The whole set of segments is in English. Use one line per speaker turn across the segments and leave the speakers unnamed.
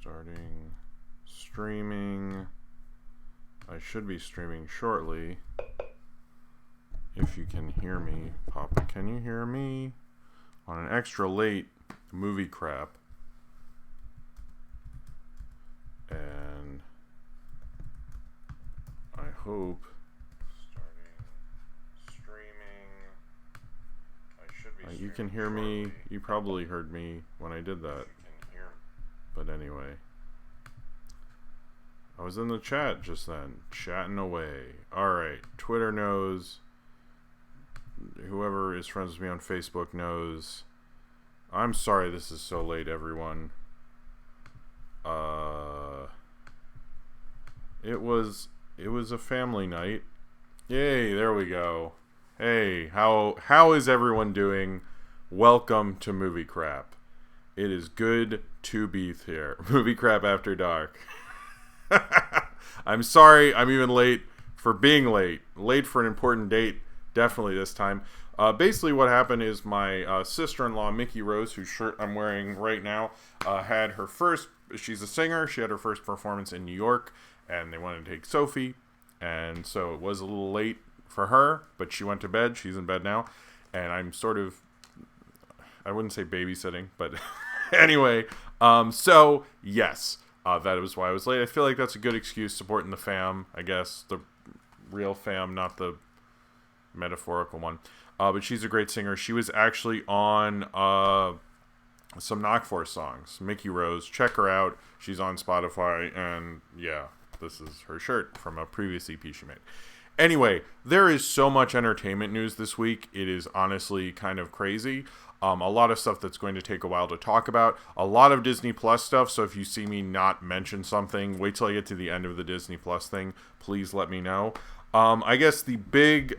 Starting streaming. I should be streaming shortly. If you can hear me. Papa, can you hear me? On an extra late movie crap. And I hope starting streaming. I should be you can hear shortly. Me. You probably heard me when I did that. But anyway, I was in the chat just then, chatting away. Alright, Twitter knows. Whoever is friends with me on Facebook knows. I'm sorry this is so late, everyone. It was a family night. Yay, there we go. Hey, how is everyone doing? Welcome to Movie Crap. It is good to be here. Movie Crap After Dark. I'm sorry I'm even late for being late. Late for an important date. Definitely this time. Basically what happened is my sister-in-law, Mickey Rose, whose shirt I'm wearing right now, had her first, she's a singer, she had her first performance in New York, and they wanted to take Sophie, and so it was a little late for her, but she went to bed, she's in bed now, and I'm sort of, I wouldn't say babysitting, but anyway, so yes, that was why I was late. I feel like that's a good excuse, supporting the fam, I guess, the real fam, not the metaphorical one. But she's a great singer. She was actually on some Knock Force songs. Mickey Rose, check her out. She's on Spotify, and yeah, this is her shirt from a previous EP she made. Anyway, there is so much entertainment news this week. It is honestly kind of crazy. A lot of stuff that's going to take a while to talk about. A lot of Disney Plus stuff, so if you see me not mention something, wait till I get to the end of the Disney Plus thing. Please let me know. I guess the big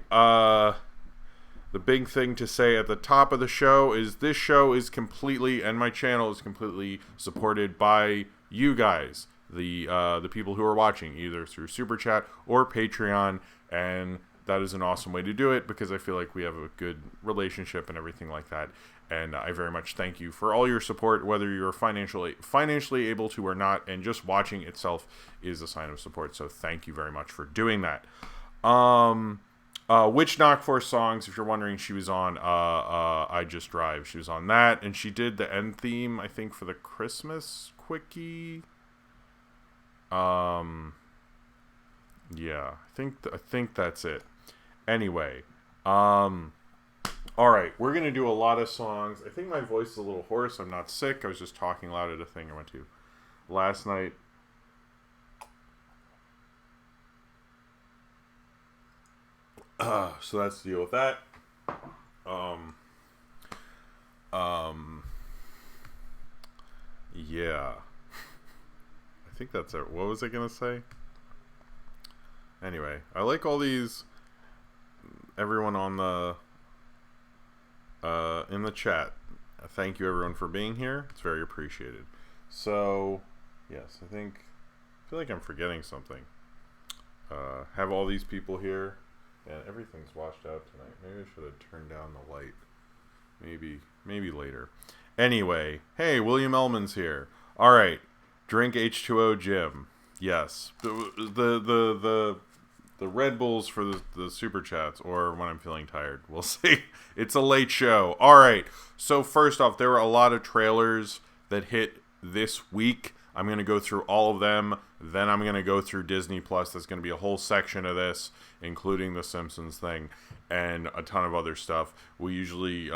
thing to say at the top of the show is this show is completely, and my channel is completely supported by you guys, the people who are watching, either through Super Chat or Patreon, and that is an awesome way to do it because I feel like we have a good relationship and everything like that. And I very much thank you for all your support, whether you're financially able to or not, and just watching itself is a sign of support. So thank you very much for doing that. Which Knock Force songs, if you're wondering, she was on I Just Drive. She was on that, and she did the end theme, I think, for the Christmas Quickie. Yeah, I think that's it. Anyway, alright, we're gonna do a lot of songs. I think my voice is a little hoarse. I'm not sick. I was just talking loud at a thing I went to last night. So that's the deal with that. Yeah. I think that's it. What was I gonna say? Anyway, I like all these, everyone on the, in the chat. Thank you everyone for being here. It's very appreciated. So, yes, I feel like I'm forgetting something. Have all these people here. Yeah, everything's washed out tonight. Maybe I should have turned down the light. Maybe later. Anyway, hey, William Ellman's here. All right, drink H2O, Jim. Yes, the Red Bulls for the super chats, or when I'm feeling tired. We'll see. It's a late show. All right. So first off, there were a lot of trailers that hit this week. I'm going to go through all of them. Then I'm going to go through Disney Plus. There's going to be a whole section of this, including the Simpsons thing and a ton of other stuff. We usually,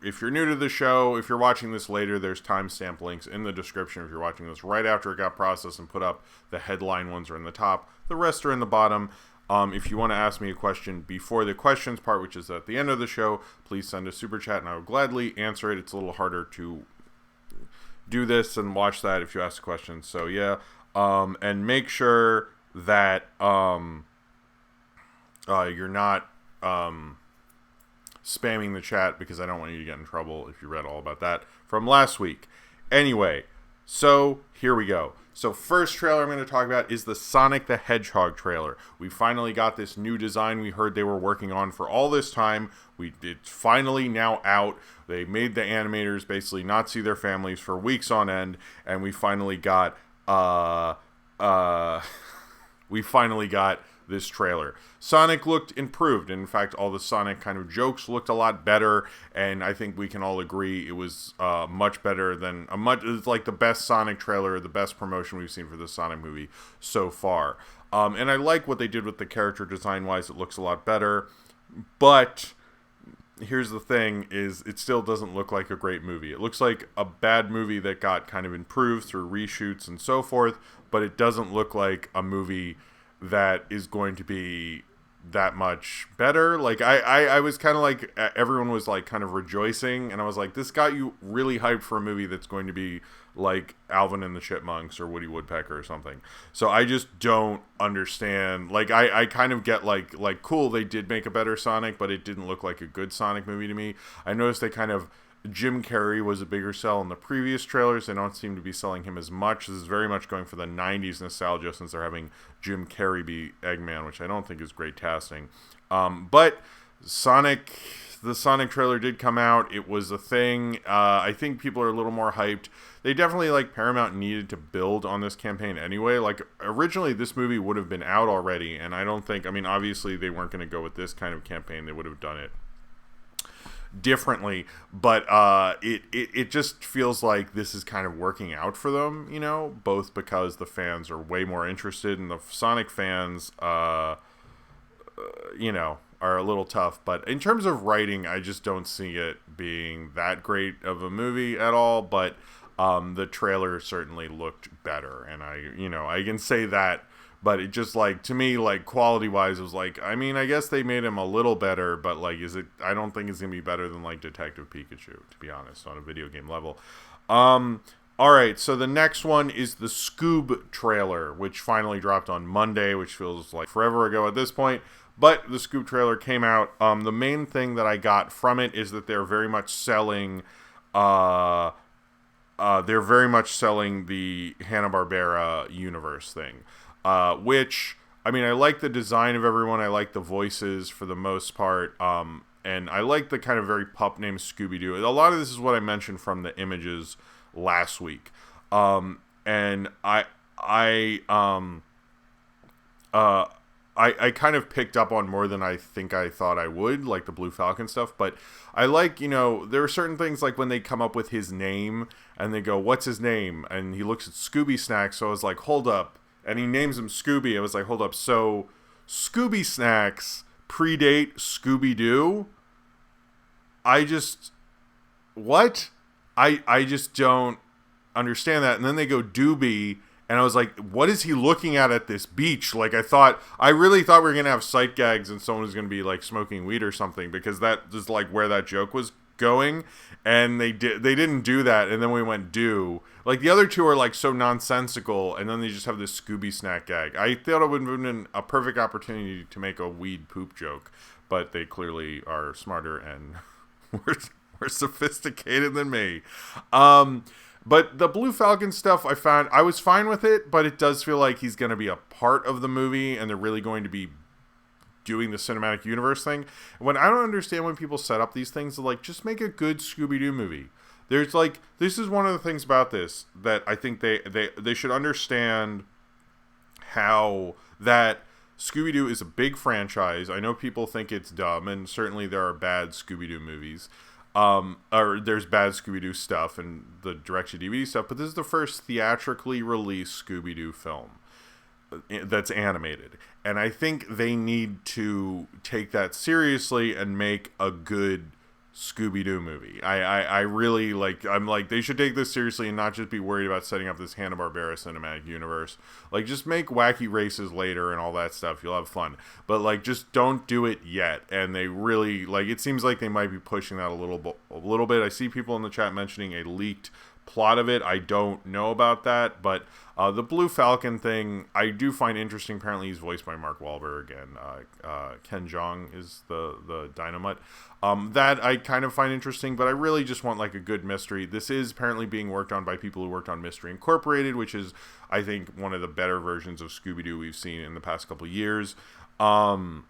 if you're new to the show, if you're watching this later, there's timestamp links in the description. If you're watching this right after it got processed and put up, the headline ones are in the top. The rest are in the bottom. If you want to ask me a question before the questions part, which is at the end of the show, please send a super chat and I will gladly answer it. It's a little harder to do this and watch that if you ask questions. So yeah, and make sure that you're not spamming the chat, because I don't want you to get in trouble if you read all about that from last week. Anyway, so here we go. So first trailer I'm going to talk about is the Sonic the Hedgehog trailer. We finally got this new design we heard they were working on for all this time. It's finally now out. They made the animators basically not see their families for weeks on end, and we finally got uh, we finally got this trailer. Sonic looked improved. In fact, all the Sonic kind of jokes looked a lot better, and I think we can all agree it was much better than it's like the best Sonic trailer, the best promotion we've seen for the Sonic movie so far. And I like what they did with the character design wise. It looks a lot better, but here's the thing: is it still doesn't look like a great movie. It looks like a bad movie that got kind of improved through reshoots and so forth, but it doesn't look like a movie that is going to be that much better. Like I was kind of like, everyone was like kind of rejoicing, and I was like, this got you really hyped for a movie that's going to be like Alvin and the Chipmunks or Woody Woodpecker or something. So I just don't understand. Like I kind of get like cool, they did make a better Sonic, but it didn't look like a good Sonic movie to me. I noticed they kind of, Jim Carrey was a bigger sell in the previous trailers. They don't seem to be selling him as much. This is very much going for the 90s nostalgia, since they're having Jim Carrey be Eggman, which I don't think is great casting. But the Sonic trailer did come out. It was a thing. I think people are a little more hyped. They definitely, like, Paramount needed to build on this campaign anyway. Like, originally this movie would have been out already, and I don't think, I mean, obviously they weren't going to go with this kind of campaign. They would have done it differently, but it just feels like this is kind of working out for them, you know, both because the fans are way more interested, and the Sonic fans you know, are a little tough. But in terms of writing, I just don't see it being that great of a movie at all. But the trailer certainly looked better, and I can say that. But it just, like, to me, like, quality-wise, it was like, I mean, I guess they made him a little better, but, like, I don't think it's going to be better than, like, Detective Pikachu, to be honest, on a video game level. Alright, so the next one is the Scoob trailer, which finally dropped on Monday, which feels like forever ago at this point. But the Scoob trailer came out. The main thing that I got from it is that they're very much selling the Hanna-Barbera universe thing. Which, I mean, I like the design of everyone. I like the voices for the most part. And I like the kind of very pup named Scooby-Doo. A lot of this is what I mentioned from the images last week. And I kind of picked up on more than I think I thought I would, like the Blue Falcon stuff. But I like, there are certain things like when they come up with his name and they go, what's his name? And he looks at Scooby Snacks. So I was like, hold up. And he names him Scooby. I was like, hold up. So Scooby Snacks predate Scooby-Doo? What? I just don't understand that. And then they go Doobie, and I was like, what is he looking at this beach? Like, I really thought we were going to have sight gags and someone was going to be, like, smoking weed or something, because that is, like, where that joke was going. And they didn't do that, and then we went do. Like, the other two are, like, so nonsensical, and then they just have this Scooby snack gag. I thought it would have been a perfect opportunity to make a weed poop joke, but they clearly are smarter and more sophisticated than me. But the Blue Falcon stuff, I was fine with it, but it does feel like he's going to be a part of the movie, and they're really going to be doing the cinematic universe thing. When I don't understand when people set up these things, like, just make a good Scooby-Doo movie. There's, like, this is one of the things about this that I think they should understand, how that Scooby-Doo is a big franchise. I know people think it's dumb, and certainly there are bad Scooby-Doo movies. Or there's bad Scooby-Doo stuff and the direct-to-DVD stuff, but this is the first theatrically released Scooby-Doo film that's animated. And I think they need to take that seriously and make a good Scooby-Doo movie. I really, like, I'm like, they should take this seriously and not just be worried about setting up this Hanna-Barbera cinematic universe. Like, just make wacky races later and all that stuff. You'll have fun. But, like, just don't do it yet. And they really, like, it seems like they might be pushing that a little bit. I see people in the chat mentioning a leaked plot of it. I don't know about that, but the Blue Falcon thing I do find interesting. Apparently he's voiced by Mark Wahlberg, and Ken Jeong is the Dynamite. That I kind of find interesting, but I really just want, like, a good mystery. This is apparently being worked on by people who worked on Mystery Incorporated, which is, I think, one of the better versions of Scooby-Doo we've seen in the past couple of years. But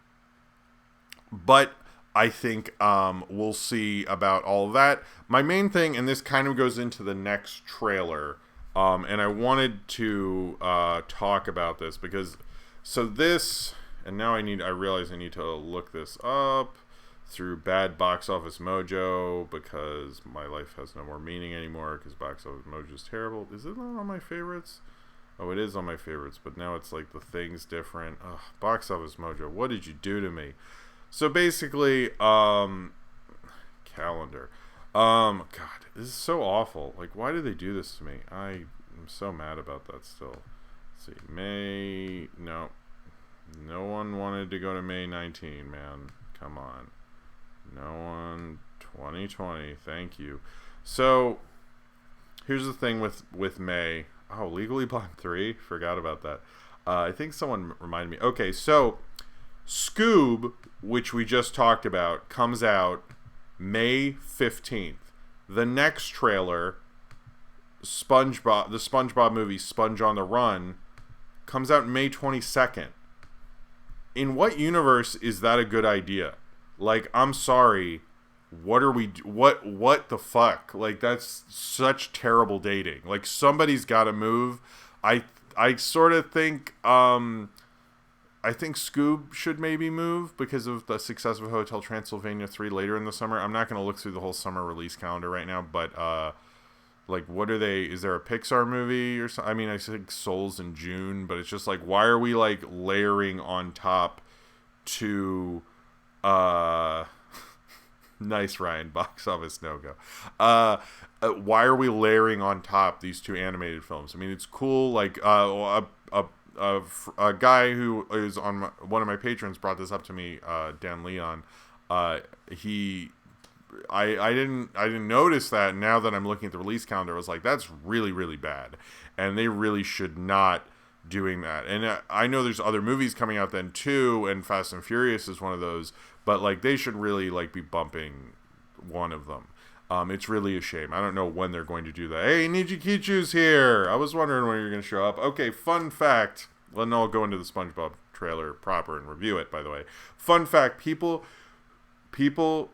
I think we'll see about all of that. My main thing, and this kind of goes into the next trailer, And I wanted to talk about this because and now I realize I need to look this up through Bad Box Office Mojo because my life has no more meaning anymore because Box Office Mojo is terrible. Is it not on my favorites? Oh, it is on my favorites, but now it's like the thing's different. Ugh, Box Office Mojo, what did you do to me? So basically, calendar. God, this is so awful. Like, why did they do this to me? I am so mad about that still. Let's see, May, no one wanted to go to May 19, man. Come on. No one, 2020, thank you. So, here's the thing with May. Oh, Legally Blonde 3? Forgot about that. I think someone reminded me. Okay, so, Scoob, which we just talked about, comes out May 15th. The next trailer, the SpongeBob movie, Sponge on the Run, comes out May 22nd. In what universe is that a good idea? Like, I'm sorry, what the fuck? Like, that's such terrible dating. Like, somebody's got to move. I sort of think I think Scoob should maybe move because of the success of Hotel Transylvania 3 later in the summer. I'm not going to look through the whole summer release calendar right now, but like, what are they? Is there a Pixar movie or something? I mean, I think Soul's in June, but it's just like, why are we like layering on top to nice, Ryan, Box Office no-go. Why are we layering on top these two animated films? I mean, it's cool. Like, a guy who is on one of my patrons brought this up to me, Dan Leon. I didn't notice that. Now that I'm looking at the release calendar, I was like, that's really, really bad. And they really should not doing that. And I know there's other movies coming out then too, and Fast and Furious is one of those, but like, they should really like be bumping one of them. It's really a shame. I don't know when they're going to do that. Hey, Niji Kichu's here. I was wondering when you're going to show up. Okay, fun fact. Then I'll go into the SpongeBob trailer proper and review it, by the way. Fun fact, people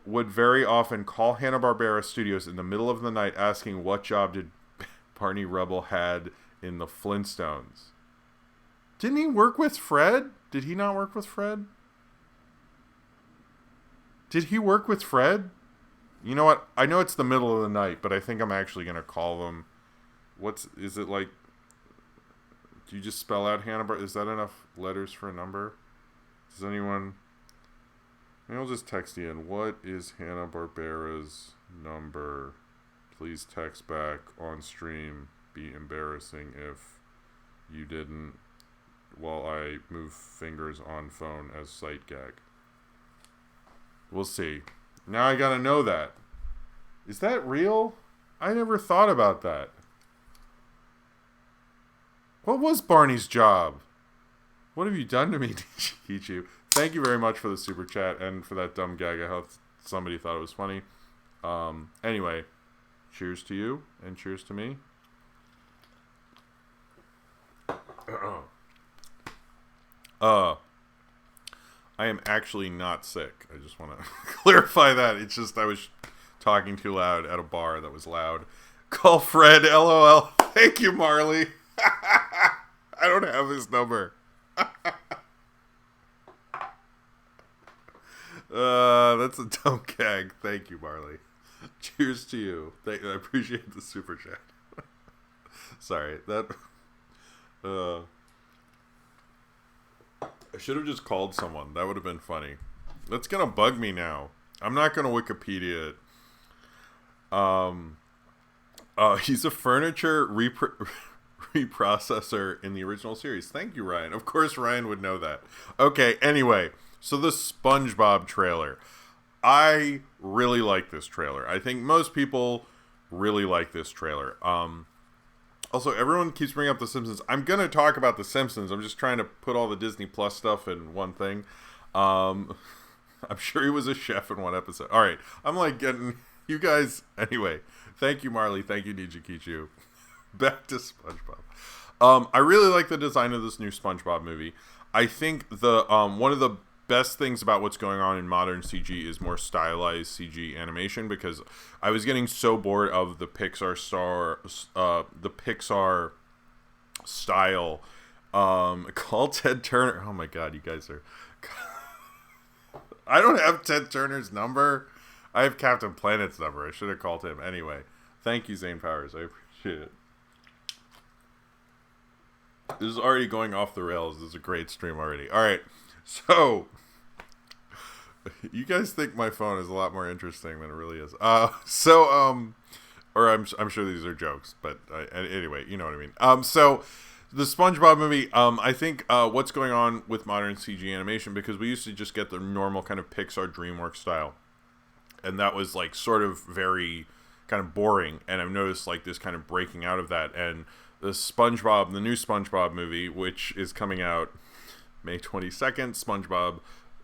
would very often call Hanna-Barbera Studios in the middle of the night asking what job did Barney Rubble had in the Flintstones. Didn't he work with Fred? Did he not work with Fred? Did he work with Fred? You know what? I know it's the middle of the night, but I think I'm actually going to call them. Is it like, do you just spell out Hanna-Barbera? Is that enough letters for a number? Does anyone, maybe I'll just text Ian. What is Hanna-Barbera's number? Please text back on stream. Be embarrassing if you didn't, while I move fingers on phone as sight gag. We'll see. Now I gotta know that. Is that real? I never thought about that. What was Barney's job? What have you done to me, Kichu? Thank you very much for the super chat and for that dumb gag. I hope somebody thought it was funny. Anyway, cheers to you and cheers to me. I am actually not sick. I just want to clarify that. It's just I was talking too loud at a bar that was loud. Call Fred, LOL. Thank you, Marley. I don't have his number. That's a dumb gag. Thank you, Marley. Cheers to you. I appreciate the super chat. Sorry, that... I should have just called someone. That would have been funny. That's gonna bug me now. I'm not gonna Wikipedia it. He's a furniture reprocessor in the original series. Thank you, Ryan. Of course Ryan would know that. Okay, anyway. So the SpongeBob trailer. I really like this trailer. I think most people really like this trailer. Also, everyone keeps bringing up The Simpsons. I'm going to talk about The Simpsons. I'm just trying to put all the Disney Plus stuff in one thing. I'm sure he was a chef in one episode. All right. I'm like getting... You guys... Anyway. Thank you, Marley. Thank you, Nijikichu. Back to SpongeBob. I really like the design of this new SpongeBob movie. I think the one of the best things about what's going on in modern CG is more stylized CG animation, because I was getting so bored of the Pixar style. Call Ted Turner. Oh my God, you guys are. I don't have Ted Turner's number. I have Captain Planet's number. I should have called him. Anyway, thank you, Zane Powers. I appreciate it. This is already going off the rails. This is a great stream already. All right, so you guys think my phone is a lot more interesting than it really is. Or I'm sure these are jokes, but anyway, you know what I mean. So the SpongeBob movie, I think what's going on with modern CG animation, because we used to just get the normal kind of Pixar DreamWorks style, and that was like sort of very kind of boring, and I've noticed like this kind of breaking out of that, and the new SpongeBob movie, which is coming out May 22nd,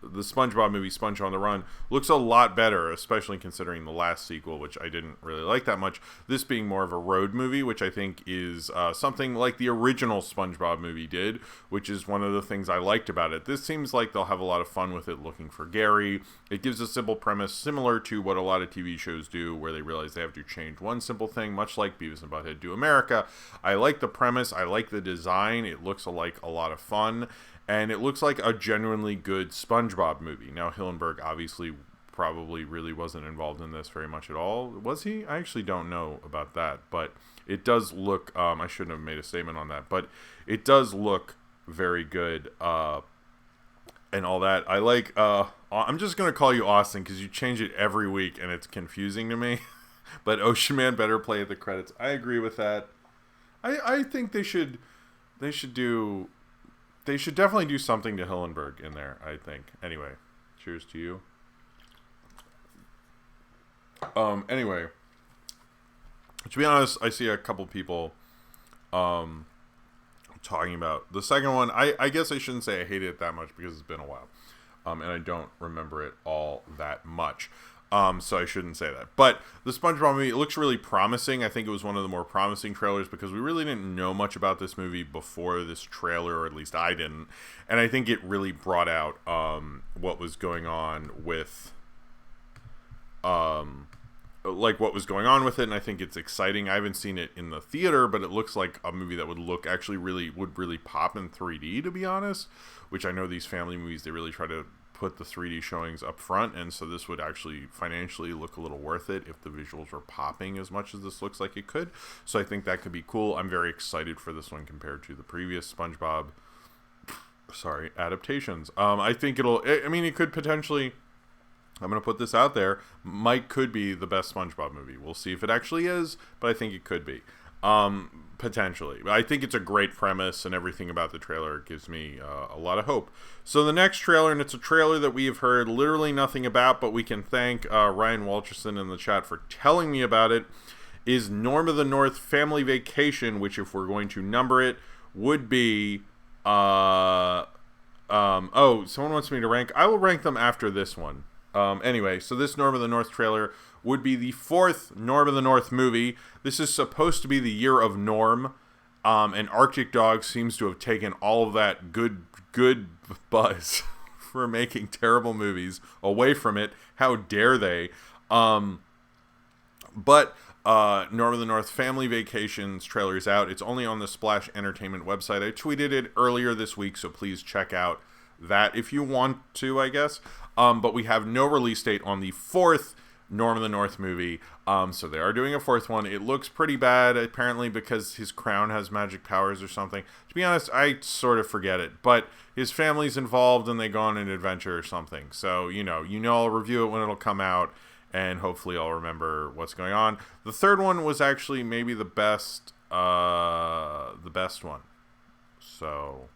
the SpongeBob movie, Sponge on the Run, looks a lot better, especially considering the last sequel, which I didn't really like that much. This being more of a road movie, which I think is something like the original SpongeBob movie did, which is one of the things I liked about it. This seems like they'll have a lot of fun with it, looking for Gary. It gives a simple premise, similar to what a lot of TV shows do, where they realize they have to change one simple thing, much like Beavis and Butthead do America. I like the premise. I like the design. It looks like a lot of fun. And it looks like a genuinely good SpongeBob movie. Now, Hillenburg obviously probably really wasn't involved in this very much at all. Was he? I actually don't know about that. But it does look... I shouldn't have made a statement on that. But it does look very good and all that. I like... I'm just going to call you Austin, because you change it every week and it's confusing to me. But Ocean Man better play at the credits. I agree with that. I think they should do... They should definitely do something to Hillenburg in there, I think. Anyway, cheers to you. Anyway, to be honest, I see a couple people talking about the second one. I guess I shouldn't say I hated it that much, because it's been a while. And I don't remember it all that much. So I shouldn't say that. But the SpongeBob movie, it looks really promising. I think it was one of the more promising trailers, because we really didn't know much about this movie before this trailer, or at least I didn't. And I think it really brought out what was going on with what was going on with it, and I think it's exciting. I haven't seen it in the theater, but it looks like a movie that would really pop in 3D, to be honest, which I know these family movies, they really try to put the 3D showings up front, and so this would actually financially look a little worth it if the visuals were popping as much as this looks like it could. So I think that could be cool. I'm very excited for this one compared to the previous SpongeBob adaptations. I think it could potentially, I'm going to put this out there, could be the best SpongeBob movie. We'll see if it actually is, but I think it could be. Potentially. But I think it's a great premise, and everything about the trailer gives me a lot of hope. So the next trailer, and it's a trailer that we have heard literally nothing about, but we can thank Ryan Walterson in the chat for telling me about it, is Norm of the North Family Vacation, which, if we're going to number it, would be... someone wants me to rank. I will rank them after this one. Anyway, so this Norm of the North trailer would be the fourth Norm of the North movie. This is supposed to be the year of Norm, and Arctic Dog seems to have taken all of that good buzz for making terrible movies away from it. How dare they? But Norm of the North Family Vacations trailer is out. It's only on the Splash Entertainment website. I tweeted it earlier this week, so please check out that if you want to, I guess. But we have no release date on the fourth Norm of the North movie. So they are doing a fourth one. It looks pretty bad, apparently, because his crown has magic powers or something. To be honest, I sort of forget it. But his family's involved, and they go on an adventure or something. So, I'll review it when it'll come out, and hopefully I'll remember what's going on. The third one was actually maybe the best one. So...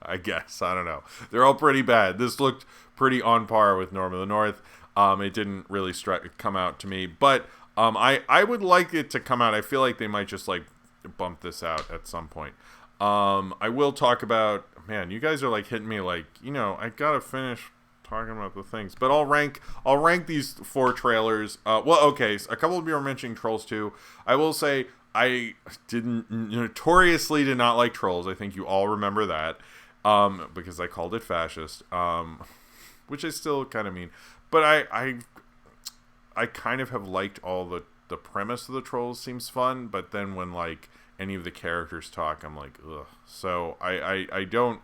I guess. I don't know. They're all pretty bad. This looked pretty on par with Norm of the North. It didn't really come out to me. But I would like it to come out. I feel like they might just bump this out at some point. I will talk about... Man, you guys are hitting me I gotta finish talking about the things. But I'll rank these four trailers. Okay. A couple of you are mentioning Trolls 2. I will say I notoriously did not like Trolls. I think you all remember that. because I called it fascist, which I still kind of mean. But I kind of have liked all the premise of the Trolls seems fun, but then when like any of the characters talk, I'm like, ugh. So I don't.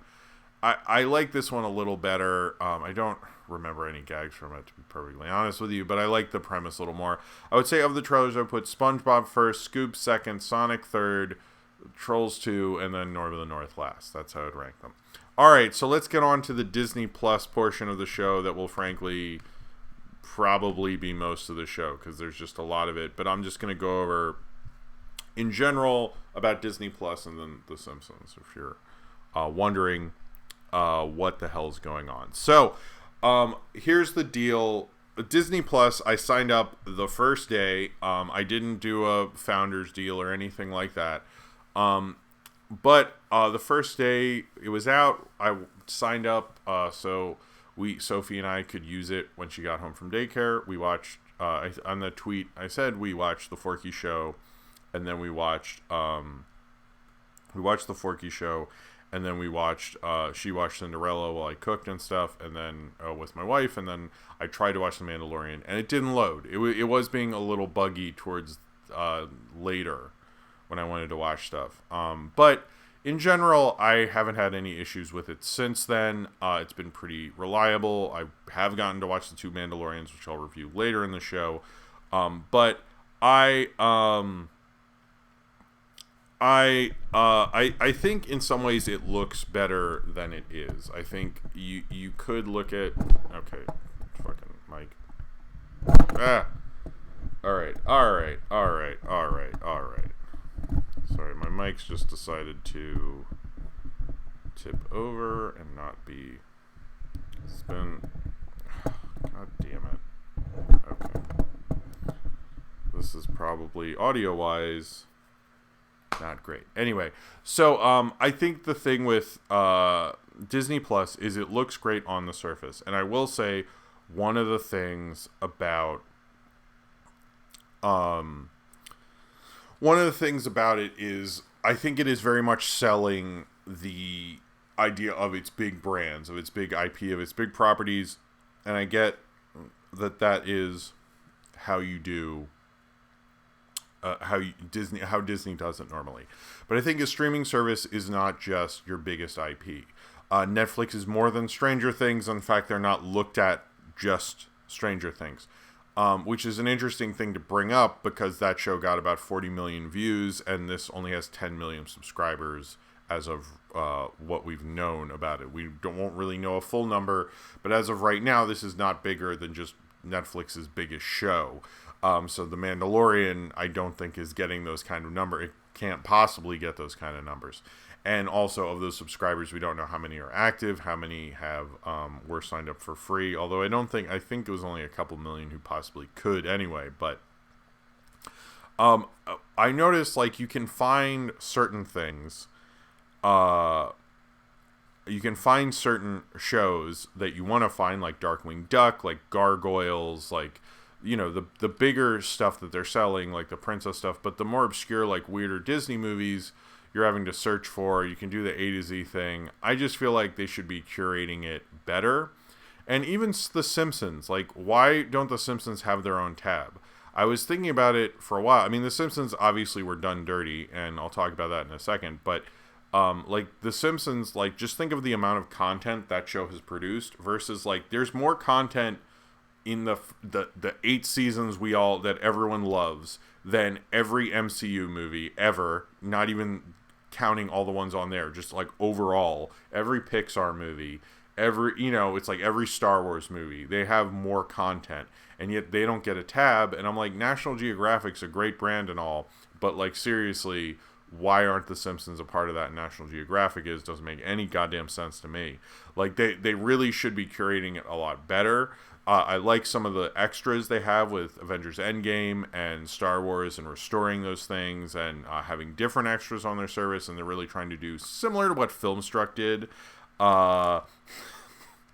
I like this one a little better. I don't remember any gags from it, to be perfectly honest with you, but I like the premise a little more. I would say of the trailers, I would put SpongeBob first, Scoob second, Sonic third, Trolls 2, and then North of the North last. That's how I'd rank them. All right, so let's get on to the Disney Plus portion of the show that will frankly probably be most of the show because there's just a lot of it. But I'm just going to go over, in general, about Disney Plus and then The Simpsons, if you're wondering what the hell's going on. So, here's the deal. Disney Plus, I signed up the first day. I didn't do a founder's deal or anything like that. But the first day it was out, I signed up so Sophie and I could use it when she got home from daycare. We watched on the tweet I said we watched the Forky Show, and then we watched the Forky Show, and then we watched she watched Cinderella while I cooked and stuff, and then with my wife, and then I tried to watch The Mandalorian, and it didn't load. It was being a little buggy towards later when I wanted to watch stuff. But in general, I haven't had any issues with it since then. It's been pretty reliable. I have gotten to watch the 2 Mandalorians, which I'll review later in the show. But I think in some ways it looks better than it is. I think you could look at... Okay, fucking Mike. Alright. Sorry, my mic's just decided to tip over and not be spin. God damn it. Okay. This is probably audio-wise not great. Anyway, so I think the thing with Disney Plus is it looks great on the surface. And I will say one of the things about it is I think it is very much selling the idea of its big brands, of its big IP, of its big properties. And I get that is how you do how Disney does it normally. But I think a streaming service is not just your biggest IP. Netflix is more than Stranger Things. In fact, they're not looked at just Stranger Things, which is an interesting thing to bring up because that show got about 40 million views, and this only has 10 million subscribers as of what we've known about it. We won't really know a full number, but as of right now, this is not bigger than just Netflix's biggest show. So The Mandalorian, I don't think, is getting those kind of numbers. It can't possibly get those kind of numbers. And also, of those subscribers, we don't know how many are active, how many have were signed up for free. Although I think it was only a couple million who possibly could anyway. But I noticed, like, you can find certain things. You can find certain shows that you want to find, like Darkwing Duck, like Gargoyles, like, you know, the bigger stuff that they're selling, like the princess stuff. But the more obscure, like weirder Disney movies, you're having to search for. You can do the A to Z thing. I just feel like they should be curating it better. And even The Simpsons, like, why don't The Simpsons have their own tab? I was thinking about it for a while. I mean, The Simpsons obviously were done dirty, and I'll talk about that in a second. But like The Simpsons, like, just think of the amount of content that show has produced versus, like, there's more content in the 8 seasons that everyone loves than every MCU movie ever, not even counting all the ones on there, just like overall, every Pixar movie, it's like every Star Wars movie, they have more content, and yet they don't get a tab. And I'm like, National Geographic's a great brand and all, but like, seriously, why aren't The Simpsons a part of that? National Geographic doesn't make any goddamn sense to me. Like, they really should be curating it a lot better. I like some of the extras they have with Avengers Endgame and Star Wars, and restoring those things and having different extras on their service, and they're really trying to do similar to what Filmstruck did.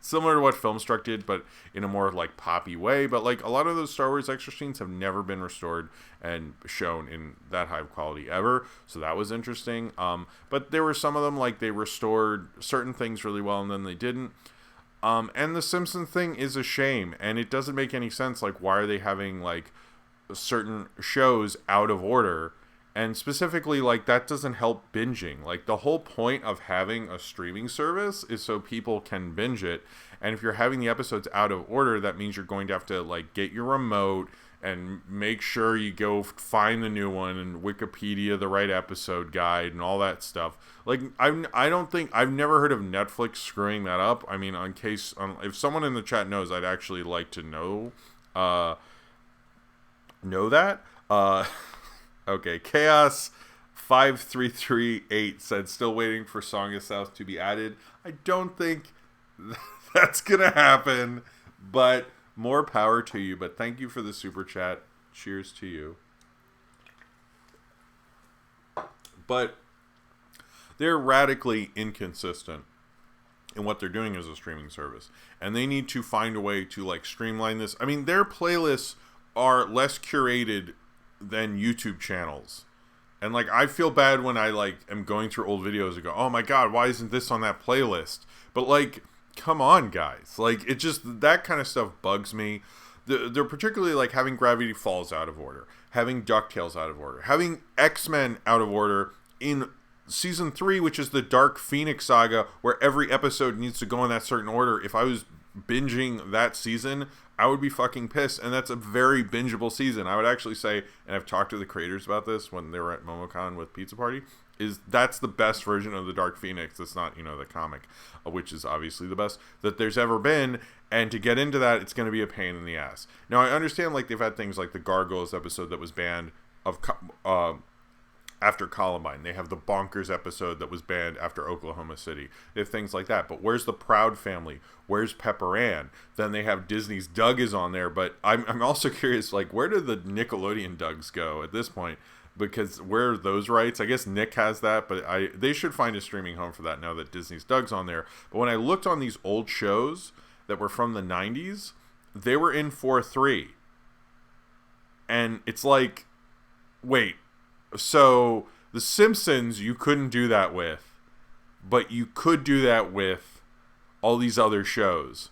similar to what Filmstruck did, but in a more like poppy way. But like a lot of those Star Wars extra scenes have never been restored and shown in that high of quality ever. So that was interesting. But there were some of them like they restored certain things really well and then they didn't. And the Simpsons thing is a shame, and it doesn't make any sense. Like, why are they having like certain shows out of order? And specifically, like, that doesn't help binging. Like, the whole point of having a streaming service is so people can binge it. And if you're having the episodes out of order, that means you're going to have to, like, get your remote and make sure you go find the new one and Wikipedia the right episode guide and all that stuff. Like, I don't think, I've never heard of Netflix screwing that up. I mean, if someone in the chat knows, I'd actually like to know that. Okay, Chaos 5338 said, still waiting for Song of South to be added. I don't think that's gonna happen, but more power to you. But thank you for the super chat. Cheers to you. But they're radically inconsistent in what they're doing as a streaming service, and they need to find a way to like streamline this. I mean, their playlists are less curated than YouTube channels, and like I feel bad when I like am going through old videos and go, oh my god, why isn't this on that playlist? But like, come on guys, like it just, that kind of stuff bugs me. They're particularly like having Gravity Falls out of order, having DuckTales out of order, having X-Men out of order in season 3, which is the Dark Phoenix saga, where every episode needs to go in that certain order. If I was binging that season, I would be fucking pissed, and that's a very bingeable season. I would actually say, and I've talked to the creators about this when they were at MomoCon with Pizza Party, is that's the best version of the Dark Phoenix. It's not, the comic, which is obviously the best that there's ever been, and to get into that, it's going to be a pain in the ass. Now, I understand, like, they've had things like the Gargoyles episode that was banned after Columbine. They have the Bonkers episode that was banned after Oklahoma City. They have things like that. But where's the Proud Family? Where's Pepper Ann? Then they have Disney's Doug is on there. But I'm also curious, like, where did the Nickelodeon Dougs go at this point? Because where are those rights? I guess Nick has that, but they should find a streaming home for that now that Disney's Doug's on there. But when I looked on these old shows that were from the 90s, they were in 4:3. And it's like, wait, so the Simpsons you couldn't do that with, but you could do that with all these other shows.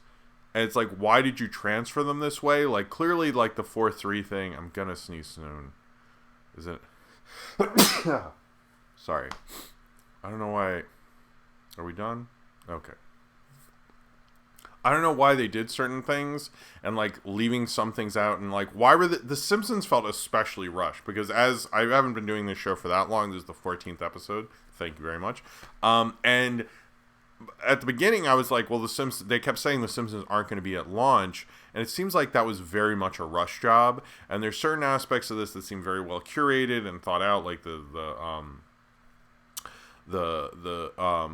And it's like, why did you transfer them this way? Like, clearly, like, the 4:3 thing, I'm gonna sneeze soon. Is it? Sorry. I don't know why. Are we done? Okay. I don't know why they did certain things and like leaving some things out, and like why were the Simpsons felt especially rushed, because as I haven't been doing this show for that long, this is the 14th episode. Thank you very much. And at the beginning I was like, well, the Simpsons, they kept saying the Simpsons aren't going to be at launch, and it seems like that was very much a rush job, and there's certain aspects of this that seem very well curated and thought out, like the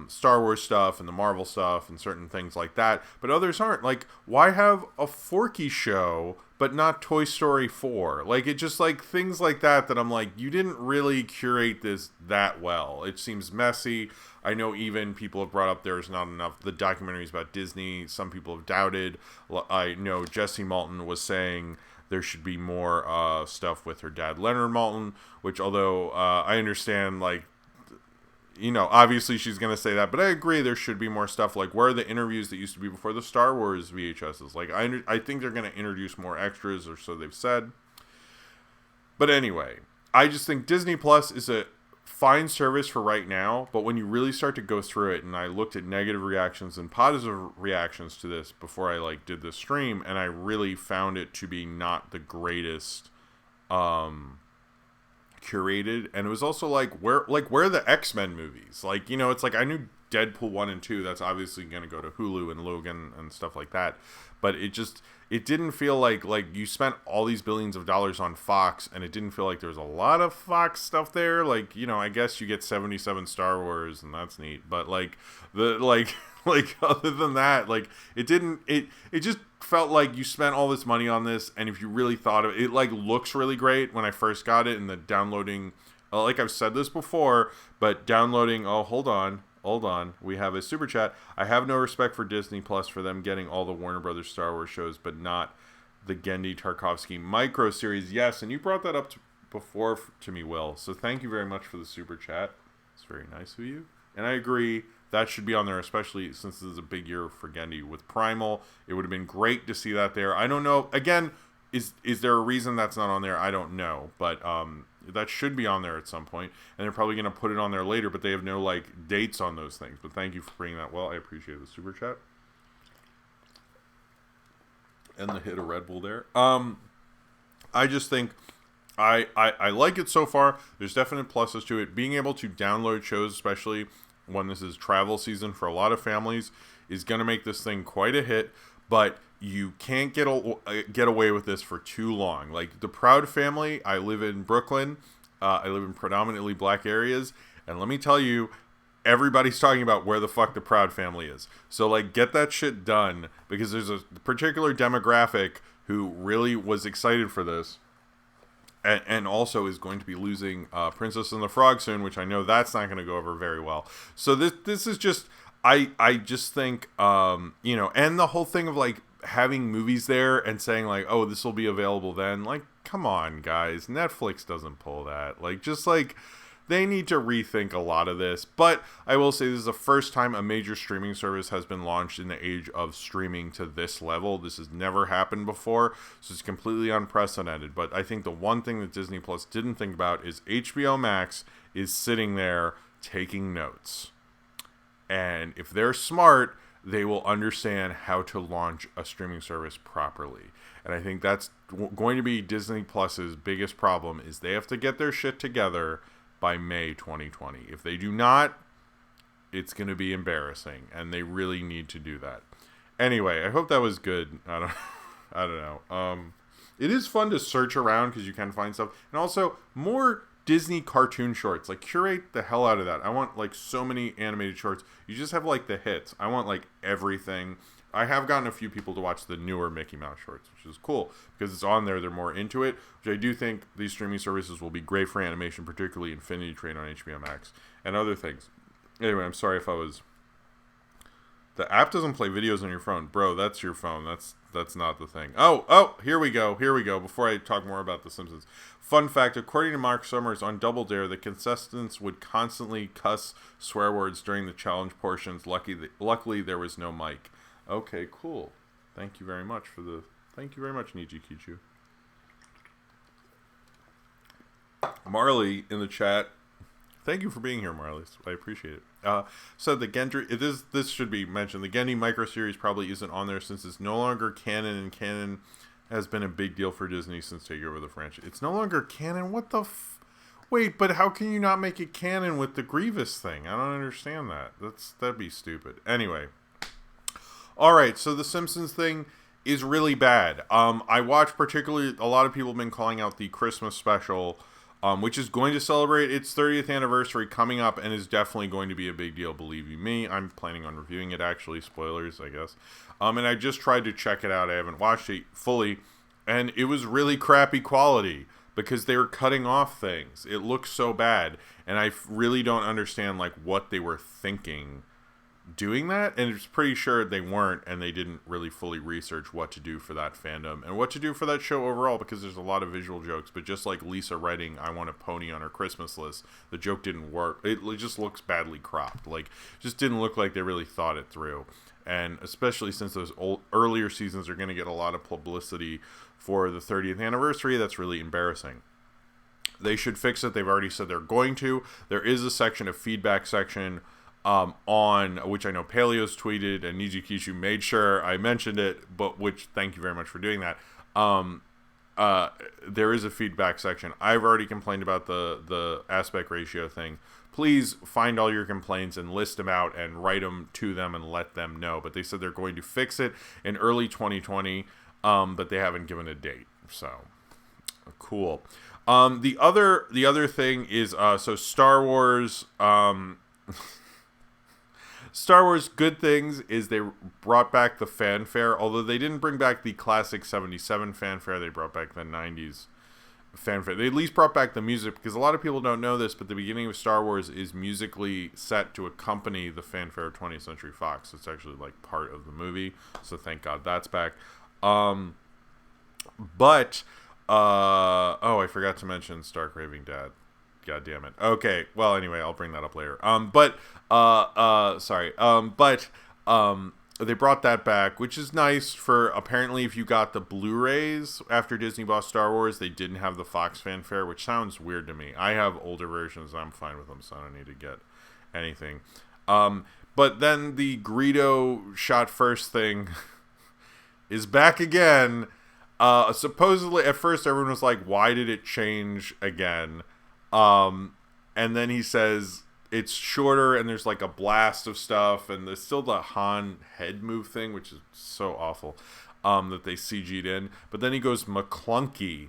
Star Wars stuff and the Marvel stuff and certain things like that, but others aren't. Like, why have a Forky show but not Toy Story 4? Like, it just, like, things like that I'm like, you didn't really curate this that well. It seems messy. I know even people have brought up there's not enough, the documentaries about Disney, some people have doubted. I know Jesse Malton was saying there should be more stuff with her dad, Leonard Malton, which, although I understand, like, obviously she's going to say that, but I agree there should be more stuff. Like, where are the interviews that used to be before the Star Wars VHSs? Like, I think they're going to introduce more extras, or so they've said. But anyway, I just think Disney Plus is a fine service for right now, but when you really start to go through it, and I looked at negative reactions and positive reactions to this before I, like, did this stream, and I really found it to be not the greatest, curated. And it was also like, where are the X-Men movies? Like, it's like, I knew Deadpool 1 and 2, that's obviously going to go to Hulu and Logan and stuff like that, but it didn't feel like you spent all these billions of dollars on Fox, and it didn't feel like there was a lot of Fox stuff there. Like, I guess you get 77 Star Wars, and that's neat, but like other than that, like, it just felt like you spent all this money on this, and if you really thought of it, it like looks really great when I first got it, and the downloading, like I've said this before, but downloading, oh, hold on, Hold on. We have a super chat. I have no respect for Disney Plus for them getting all the Warner Brothers Star Wars shows, but not the Genndy Tartakovsky micro series. Yes, and you brought that up before to me, Will. So thank you very much for the super chat. It's very nice of you. And I agree. That should be on there, especially since this is a big year for Genndy with Primal. It would have been great to see that there. I don't know. Again, is there a reason that's not on there? I don't know. But that should be on there at some point. And they're probably going to put it on there later, but they have no, like, dates on those things. But thank you for bringing that. Well, I appreciate the super chat. And the hit of Red Bull there. I just think I like it so far. There's definite pluses to it. Being able to download shows, especially when this is travel season for a lot of families, is going to make this thing quite a hit. But you can't get away with this for too long. Like the Proud Family, I live in Brooklyn. I live in predominantly black areas. And let me tell you, everybody's talking about where the fuck the Proud Family is. So, like, get that shit done. Because there's a particular demographic who really was excited for this. And also is going to be losing Princess and the Frog soon, which I know that's not going to go over very well. So this is just, I just think, and the whole thing of, like, having movies there and saying, like, oh, this will be available then. Like, come on, guys. Netflix doesn't pull that. Like, just, like, they need to rethink a lot of this. But I will say this is the first time a major streaming service has been launched in the age of streaming to this level. This has never happened before, so it's completely unprecedented. But I think the one thing that Disney Plus didn't think about is HBO Max is sitting there taking notes. And if they're smart, they will understand how to launch a streaming service properly. And I think that's going to be Disney Plus's biggest problem is they have to get their shit together by May 2020. If they do not, it's going to be embarrassing, and they really need to do that. Anyway, I hope that was good. I don't know. It is fun to search around because you can find stuff, and also more Disney cartoon shorts. Like, curate the hell out of that. I want, like, so many animated shorts. You just have, like, the hits. I want, like, everything. I have gotten a few people to watch the newer Mickey Mouse shorts, which is cool because it's on there. They're more into it, which I do think these streaming services will be great for animation, particularly Infinity Train on HBO Max and other things. Anyway, I'm sorry if I was... The app doesn't play videos on your phone. Bro, that's your phone. That's not the thing. Oh, here we go. Before I talk more about The Simpsons. Fun fact, according to Mark Summers on Double Dare, the contestants would constantly cuss swear words during the challenge portions. Luckily, there was no mic. Okay, cool. Thank you very much, Niji Kichu. Marley in the chat. Thank you for being here, Marley. I appreciate it. Said the Gendry, this should be mentioned. The Genndy microseries probably isn't on there since it's no longer canon, and canon has been a big deal for Disney since taking over the franchise. It's no longer canon? What the Wait, but how can you not make it canon with the Grievous thing? I don't understand that. That'd be stupid. Anyway. Alright, so the Simpsons thing is really bad. I watched particularly, a lot of people have been calling out the Christmas special, which is going to celebrate its 30th anniversary coming up and is definitely going to be a big deal, believe you me. I'm planning on reviewing it, actually. Spoilers, I guess. And I just tried to check it out. I haven't watched it fully, and it was really crappy quality because they were cutting off things. It looks so bad, and I really don't understand, like, what they were thinking doing that, and it's pretty sure they weren't, and they didn't really fully research what to do for that fandom and what to do for that show overall, because there's a lot of visual jokes. But just like Lisa writing I want a pony on her Christmas list, the joke didn't work. It just looks badly cropped. Like, just didn't look like they really thought it through. And especially since those earlier seasons are going to get a lot of publicity for the 30th anniversary, that's really embarrassing. They should fix it. They've already said they're going to. There is a section, a feedback section, on which I know Paleo's tweeted, and Niji Kishu made sure I mentioned it, but which, thank you very much for doing that. There is a feedback section. I've already complained about the aspect ratio thing. Please find all your complaints and list them out and write them to them and let them know. But they said they're going to fix it in early 2020, but they haven't given a date. So, cool. The other thing is, so Star Wars, Star Wars good things is they brought back the fanfare, although they didn't bring back the classic 77 fanfare. They brought back the 90s fanfare. They at least brought back the music, because a lot of people don't know this, but the beginning of Star Wars is musically set to accompany the fanfare of 20th Century Fox. It's actually like part of the movie, so thank God that's back. But I forgot to mention Stark Raving Dad. God damn it. Okay, well, anyway, I'll bring that up later. They brought that back, which is nice for, apparently, if you got the Blu-rays after Disney bought Star Wars, they didn't have the Fox fanfare, which sounds weird to me. I have older versions, and I'm fine with them, so I don't need to get anything. But then the Greedo shot first thing is back again. Supposedly, at first, everyone was like, why did it change again? And then he says it's shorter and there's like a blast of stuff, and there's still the Han head move thing, which is so awful, that they CG'd in. But then he goes McClunky,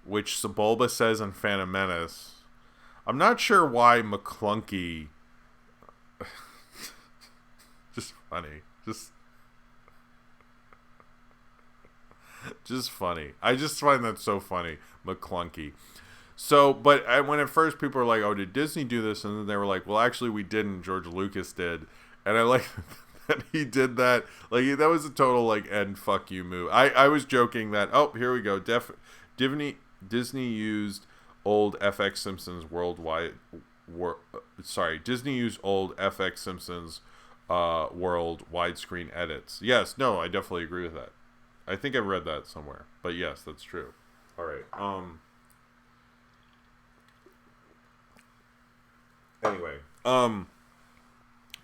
which Sebulba says in Phantom Menace. I'm not sure why McClunky. Just funny. Just funny. I just find that so funny. McClunky. So, but when at first people were like, oh, did Disney do this? And then they were like, well, actually we didn't. George Lucas did. And I like that he did that. Like, that was a total, like, end fuck you move. I was joking that, oh, here we go. Disney used old FX Simpsons Disney used old FX Simpsons world widescreen edits. Yes, no, I definitely agree with that. I think I read that somewhere. But yes, that's true. All right. Anyway,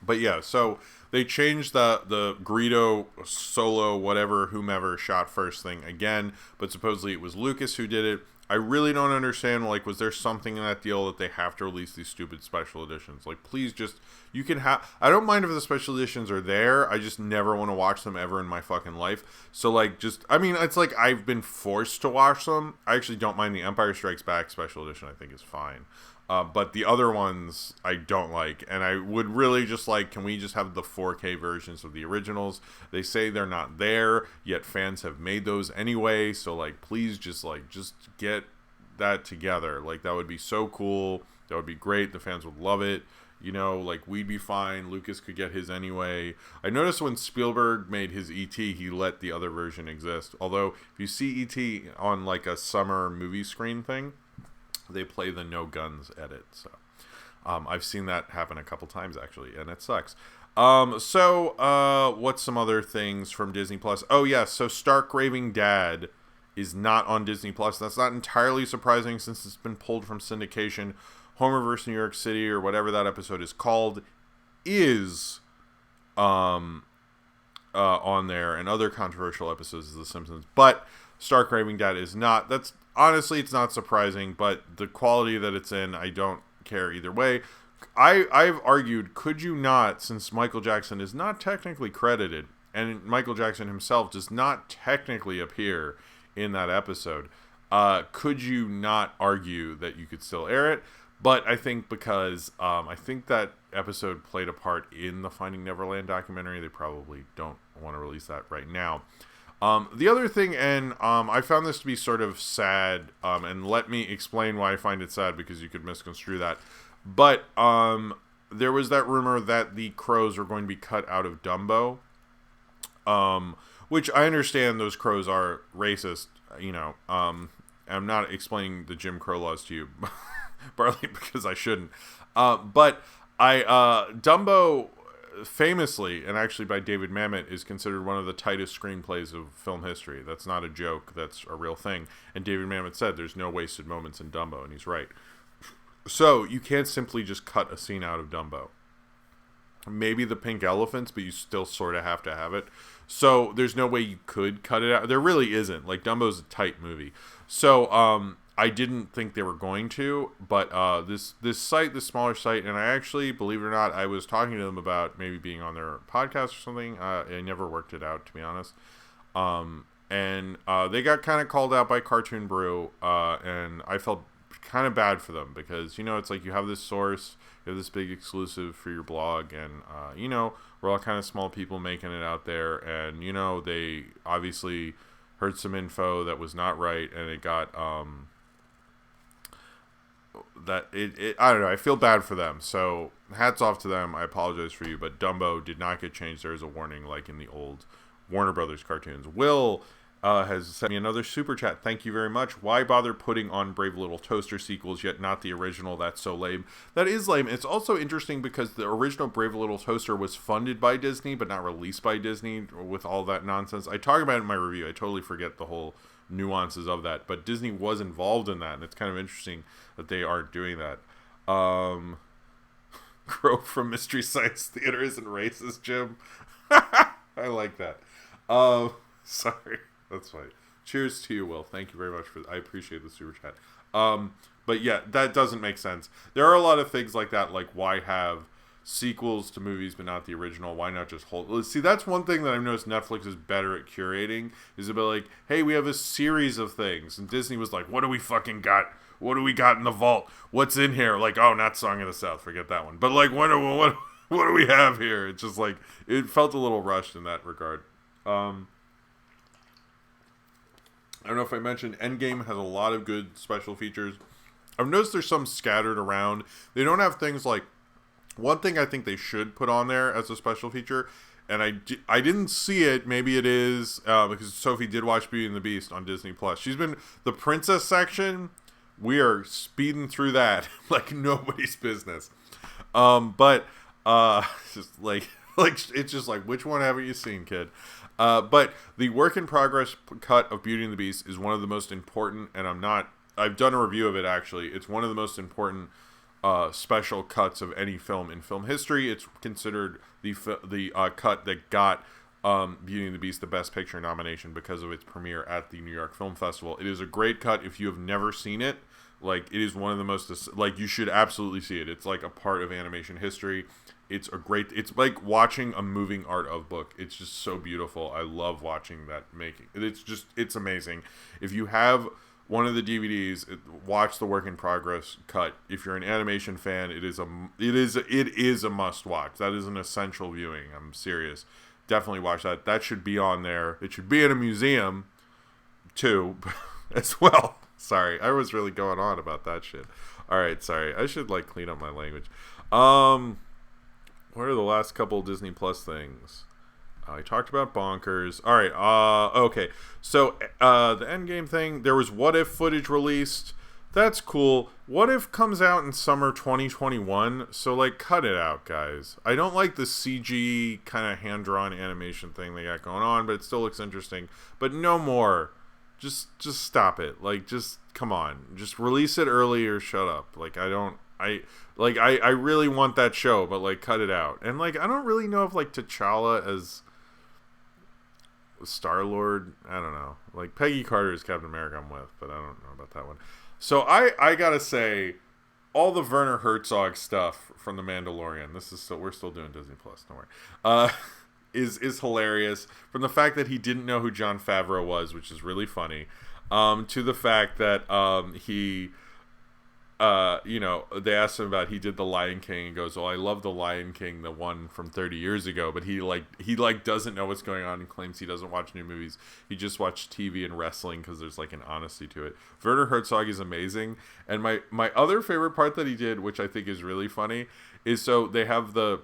but yeah, so they changed the Greedo solo whatever whomever shot first thing again, but supposedly it was Lucas who did it. I really don't understand, like, was there something in that deal that they have to release these stupid special editions? Like, please just, you can have, I don't mind if the special editions are there, I just never want to watch them ever in my fucking life. So, like, just, I mean, it's like I've been forced to watch them. I actually don't mind the Empire Strikes Back special edition, I think is fine. But the other ones I don't like, and I would really just like, can we just have the 4K versions of the originals? They say they're not there, yet fans have made those anyway, so like, please just get that together. Like, that would be so cool. That would be great. The fans would love it. You know, like, we'd be fine. Lucas could get his anyway. I noticed when Spielberg made his E.T., he let the other version exist. Although, if you see E.T. on like a summer movie screen thing, they play the no guns edit. So I've seen that happen a couple times actually, and it sucks. What's some other things from Disney Plus? Oh yeah, so Stark Raving Dad is not on Disney Plus. That's not entirely surprising since it's been pulled from syndication. Homer vs. New York City, or whatever that episode is called, is on there, and other controversial episodes of The Simpsons. But Stark Raving Dad is not. That's honestly, it's not surprising, but the quality that it's in, I don't care either way. I've argued, could you not, since Michael Jackson is not technically credited, and Michael Jackson himself does not technically appear in that episode, could you not argue that you could still air it? But I think because I think that episode played a part in the Finding Neverland documentary, they probably don't want to release that right now. The other thing, and I found this to be sort of sad, and let me explain why I find it sad, because you could misconstrue that. But there was that rumor that the crows were going to be cut out of Dumbo, which I understand those crows are racist. You know, I'm not explaining the Jim Crow laws to you, partly because I shouldn't. But Dumbo, famously, and actually by David Mamet, is considered one of the tightest screenplays of film history. That's not a joke. That's a real thing. And David Mamet said there's no wasted moments in Dumbo, and he's right. So you can't simply just cut a scene out of Dumbo. Maybe the pink elephants, but you still sort of have to have it. So there's no way you could cut it out. There really isn't. Like, Dumbo's a tight movie. So I didn't think they were going to, but this smaller site, and I actually, believe it or not, I was talking to them about maybe being on their podcast or something. I never worked it out, to be honest. And they got kind of called out by Cartoon Brew, and I felt kind of bad for them, because, you know, it's like you have this source, you have this big exclusive for your blog, and, you know, we're all kind of small people making it out there, and, you know, they obviously heard some info that was not right, and it got that I don't know. I feel bad for them. So hats off to them. I apologize for you, but Dumbo did not get changed. There is a warning, like in the old Warner Brothers cartoons. Will has sent me another super chat. Thank you very much. Why bother putting on Brave Little Toaster sequels yet not the original? That's so lame. That is lame. It's also interesting because the original Brave Little Toaster was funded by Disney but not released by Disney with all that nonsense. I talk about it in my review. I totally forget the whole nuances of that, but Disney was involved in that, and it's kind of interesting that they aren't doing that. Crow from Mystery Science Theater isn't racist, Jim. I like that. Sorry. That's funny. Cheers to you, Will. Thank you very much I appreciate the super chat. But yeah, that doesn't make sense. There are a lot of things like that, like why have sequels to movies but not the original? Why not just hold? See, that's one thing that I've noticed Netflix is better at curating, is about like, hey, we have a series of things, and Disney was like, what do we fucking got? What do we got in the vault? What's in here? Like, oh, not Song of the South, forget that one. But like, what do we have here? It's just like, it felt a little rushed in that regard. I don't know if I mentioned, Endgame has a lot of good special features. I've noticed there's some scattered around. They don't have things like, one thing I think they should put on there as a special feature, and I didn't see it, maybe it is, because Sophie did watch Beauty and the Beast on Disney+. She's been, the princess section, we are speeding through that like nobody's business. But just like it's just like, which one haven't you seen, kid? But the work in progress cut of Beauty and the Beast is one of the most important, and I've done a review of it actually. It's one of the most important special cuts of any film in film history. It's considered the cut that got Beauty and the Beast the Best Picture nomination because of its premiere at the New York Film Festival. It is a great cut. If you have never seen it, like, it is one of the most, like, you should absolutely see it. It's like a part of animation history. It's like watching a moving art of book. It's just so beautiful. I love watching that making. It's amazing. If you have one of the DVDs, watch the work in progress cut. If you're an animation fan, it is a must watch. That is an essential viewing. I'm serious. Definitely watch that. That should be on there. It should be in a museum too, as well. Sorry, I was really going on about that shit. All right, sorry. I should like clean up my language. What are the last couple Disney Plus things? I talked about Bonkers. All right. Okay. So the Endgame thing. There was What If footage released. That's cool. What If comes out in summer 2021. So like, cut it out, guys. I don't like the CG kind of hand-drawn animation thing they got going on, but it still looks interesting. But no more. Just stop it. Like, just come on. Just release it early or shut up. Like, I really want that show, but like, cut it out. And like, I don't really know if like T'Challa as Star-Lord, I don't know. Like, Peggy Carter is Captain America I'm with, but I don't know about that one. So I gotta say, all the Werner Herzog stuff from the Mandalorian, we're still doing Disney Plus, don't worry. Is hilarious, from the fact that he didn't know who Jon Favreau was, which is really funny, to the fact that he they asked him about, he did The Lion King and goes, well, I love The Lion King, the one from 30 years ago, but he doesn't know what's going on and claims he doesn't watch new movies. He just watched TV and wrestling because there's like an honesty to it. Werner Herzog is amazing. And my other favorite part that he did, which I think is really funny, is so they have I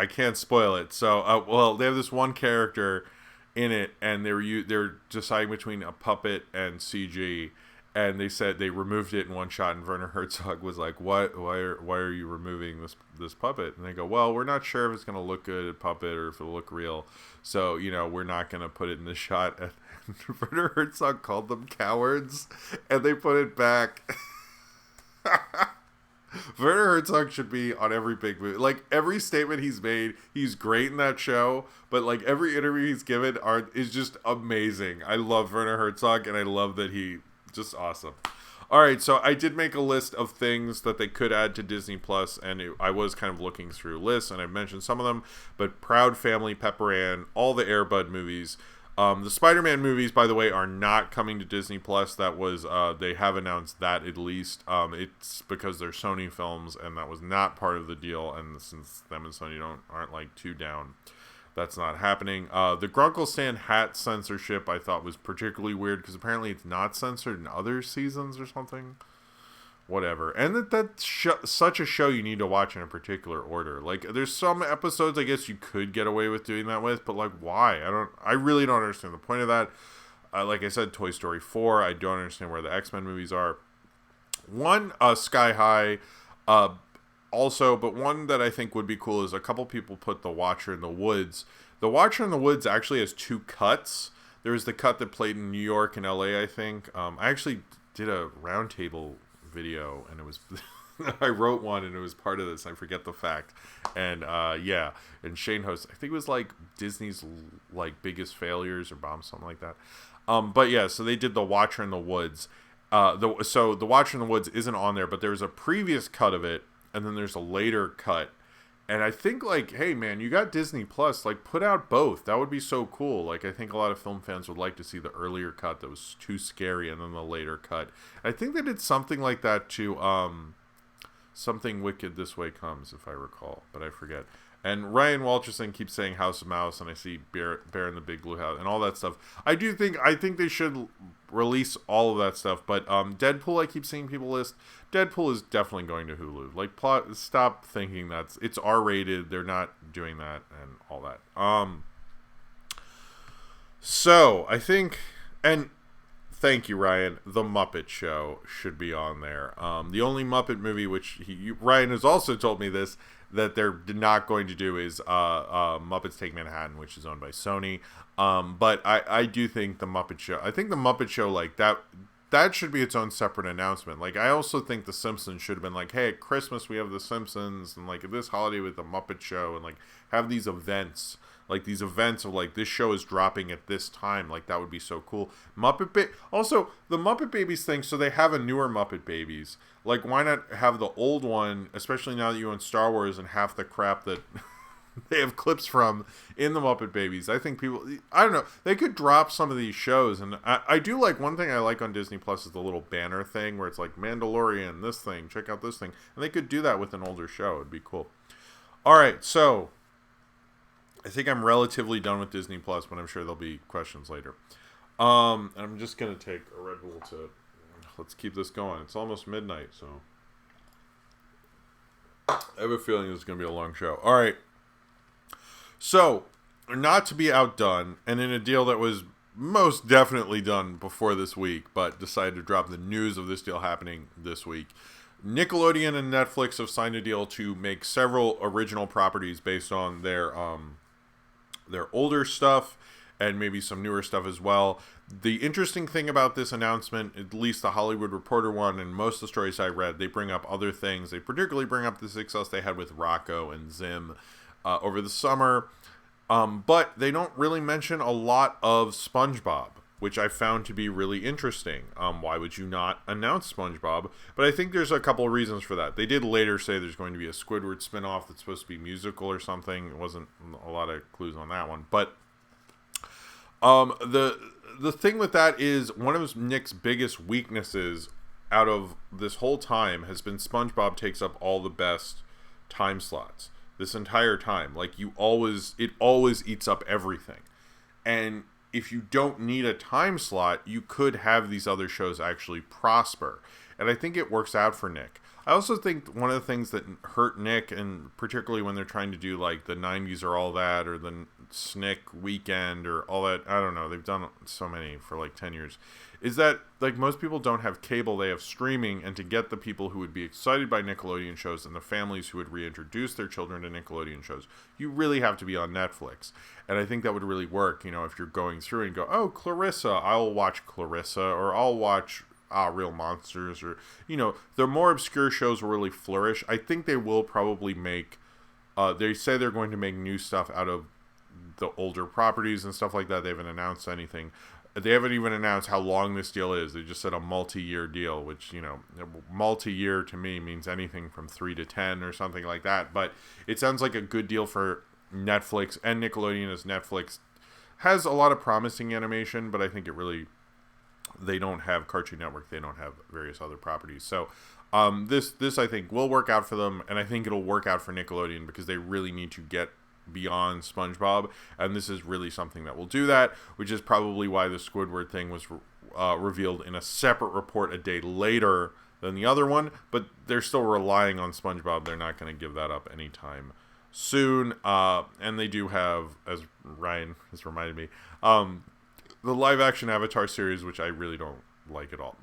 can't spoil it. So they have this one character in it, and they're deciding between a puppet and CG, and they said they removed it in one shot, and Werner Herzog was like, why are you removing this puppet? And they go, well, we're not sure if it's going to look good at puppet or if it'll look real, so we're not going to put it in the shot. And Werner Herzog called them cowards, and they put it back. Werner Herzog should be on every big movie. Like, every statement he's made, he's great in that show, but like, every interview he's given is just amazing. I love Werner Herzog, and I love that just awesome. All right, so I did make a list of things that they could add to Disney Plus, and I was kind of looking through lists, and I mentioned some of them, but Proud Family, Pepper Ann, all the Air Bud movies. The Spider-Man movies, by the way, are not coming to Disney Plus. That was they have announced that, at least. It's because they're Sony films, and that was not part of the deal. And since them and Sony aren't like too down, That's not happening. The Grunkle Stan hat censorship I thought was particularly weird because apparently it's not censored in other seasons or something. Whatever. And that's such a show you need to watch in a particular order. Like, there's some episodes I guess you could get away with doing that with, but like, why? I really don't understand the point of that. Like I said, Toy Story 4, I don't understand where the X-Men movies are. One, Sky High, also, but one that I think would be cool is a couple people put The Watcher in the Woods. The Watcher in the Woods actually has 2 cuts. There was the cut that played in New York and LA, I think. I actually did a roundtable video, and it was I wrote one, and it was part of this. I forget the fact. And yeah, and Shane hosts, I think it was like Disney's like biggest failures or bombs, something like that. But yeah, so they did The Watcher in the Woods. So The Watcher in the Woods isn't on there, but there's a previous cut of it, and then there's a later cut. And I think, like, hey, man, you got Disney Plus. Like, put out both. That would be so cool. Like, I think a lot of film fans would like to see the earlier cut that was too scary and then the later cut. I think they did something like that to Something Wicked This Way Comes, if I recall. But I forget. And Ryan Walterson keeps saying House of Mouse, and I see Bear in the Big Blue House and all that stuff. I think they should release all of that stuff. But Deadpool, I keep seeing people list. Deadpool is definitely going to Hulu. Like, stop thinking it's R-rated. They're not doing that and all that. So I think, and thank you, Ryan. The Muppet Show should be on there. The only Muppet movie which Ryan has also told me this, that they're not going to do is Muppets Take Manhattan, which is owned by Sony. But I do think the Muppet Show, like that should be its own separate announcement. Like, I also think the Simpsons should have been like, hey, at Christmas we have the Simpsons, and like at this holiday with the Muppet Show, and like have these events. Like, these events of, like, this show is dropping at this time. Like, that would be so cool. Also, the Muppet Babies thing, so they have a newer Muppet Babies. Like, why not have the old one, especially now that you own Star Wars and half the crap that they have clips from in the Muppet Babies. I think people, I don't know, they could drop some of these shows. And I do like, one thing I like on Disney Plus is the little banner thing where it's like, Mandalorian, this thing, check out this thing. And they could do that with an older show. It'd be cool. All right, so I think I'm relatively done with Disney Plus, but I'm sure there'll be questions later. I'm just going to take a Red Bull to, let's keep this going. It's almost midnight, so I have a feeling this is going to be a long show. All right. So, not to be outdone, and in a deal that was most definitely done before this week, but decided to drop the news of this deal happening this week, Nickelodeon and Netflix have signed a deal to make several original properties based on their older stuff and maybe some newer stuff as well. The interesting thing about this announcement, at least the Hollywood Reporter one and most of the stories I read, they bring up other things. They particularly bring up the success they had with Rocco and Zim over the summer. But they don't really mention a lot of Spongebob, which I found to be really interesting. Why would you not announce Spongebob? But I think there's a couple of reasons for that. They did later say there's going to be a Squidward spinoff that's supposed to be musical or something. It wasn't a lot of clues on that one. But the thing with that is one of Nick's biggest weaknesses out of this whole time has been Spongebob takes up all the best time slots this entire time. Like, it always eats up everything. And if you don't need a time slot, you could have these other shows actually prosper. And I think it works out for Nick. I also think one of the things that hurt Nick, and particularly when they're trying to do like the 90s or all that, or the Snick Weekend or all that, I don't know, they've done so many for like 10 years, is that like most people don't have cable, they have streaming, and to get the people who would be excited by Nickelodeon shows and the families who would reintroduce their children to Nickelodeon shows, you really have to be on Netflix. And I think that would really work, you know, if you're going through and go, oh, Clarissa, I'll watch Clarissa, or I'll watch Real Monsters, or, you know, the more obscure shows will really flourish. I think they will probably make, they say they're going to make new stuff out of the older properties and stuff like that. They haven't announced anything. They haven't even announced how long this deal is. They just said a multi-year deal, which, you know, multi-year to me means anything from 3 to 10 or something like that. But it sounds like a good deal for Netflix and Nickelodeon, as Netflix has a lot of promising animation, but I think they don't have Cartoon Network. They don't have various other properties. So this I think will work out for them, and I think it'll work out for Nickelodeon because they really need to get beyond SpongeBob, and this is really something that will do that, which is probably why the Squidward thing was revealed in a separate report a day later than the other one, but they're still relying on SpongeBob. They're not going to give that up anytime soon, and they do have, as Ryan has reminded me, the live-action Avatar series, which I really don't like at all.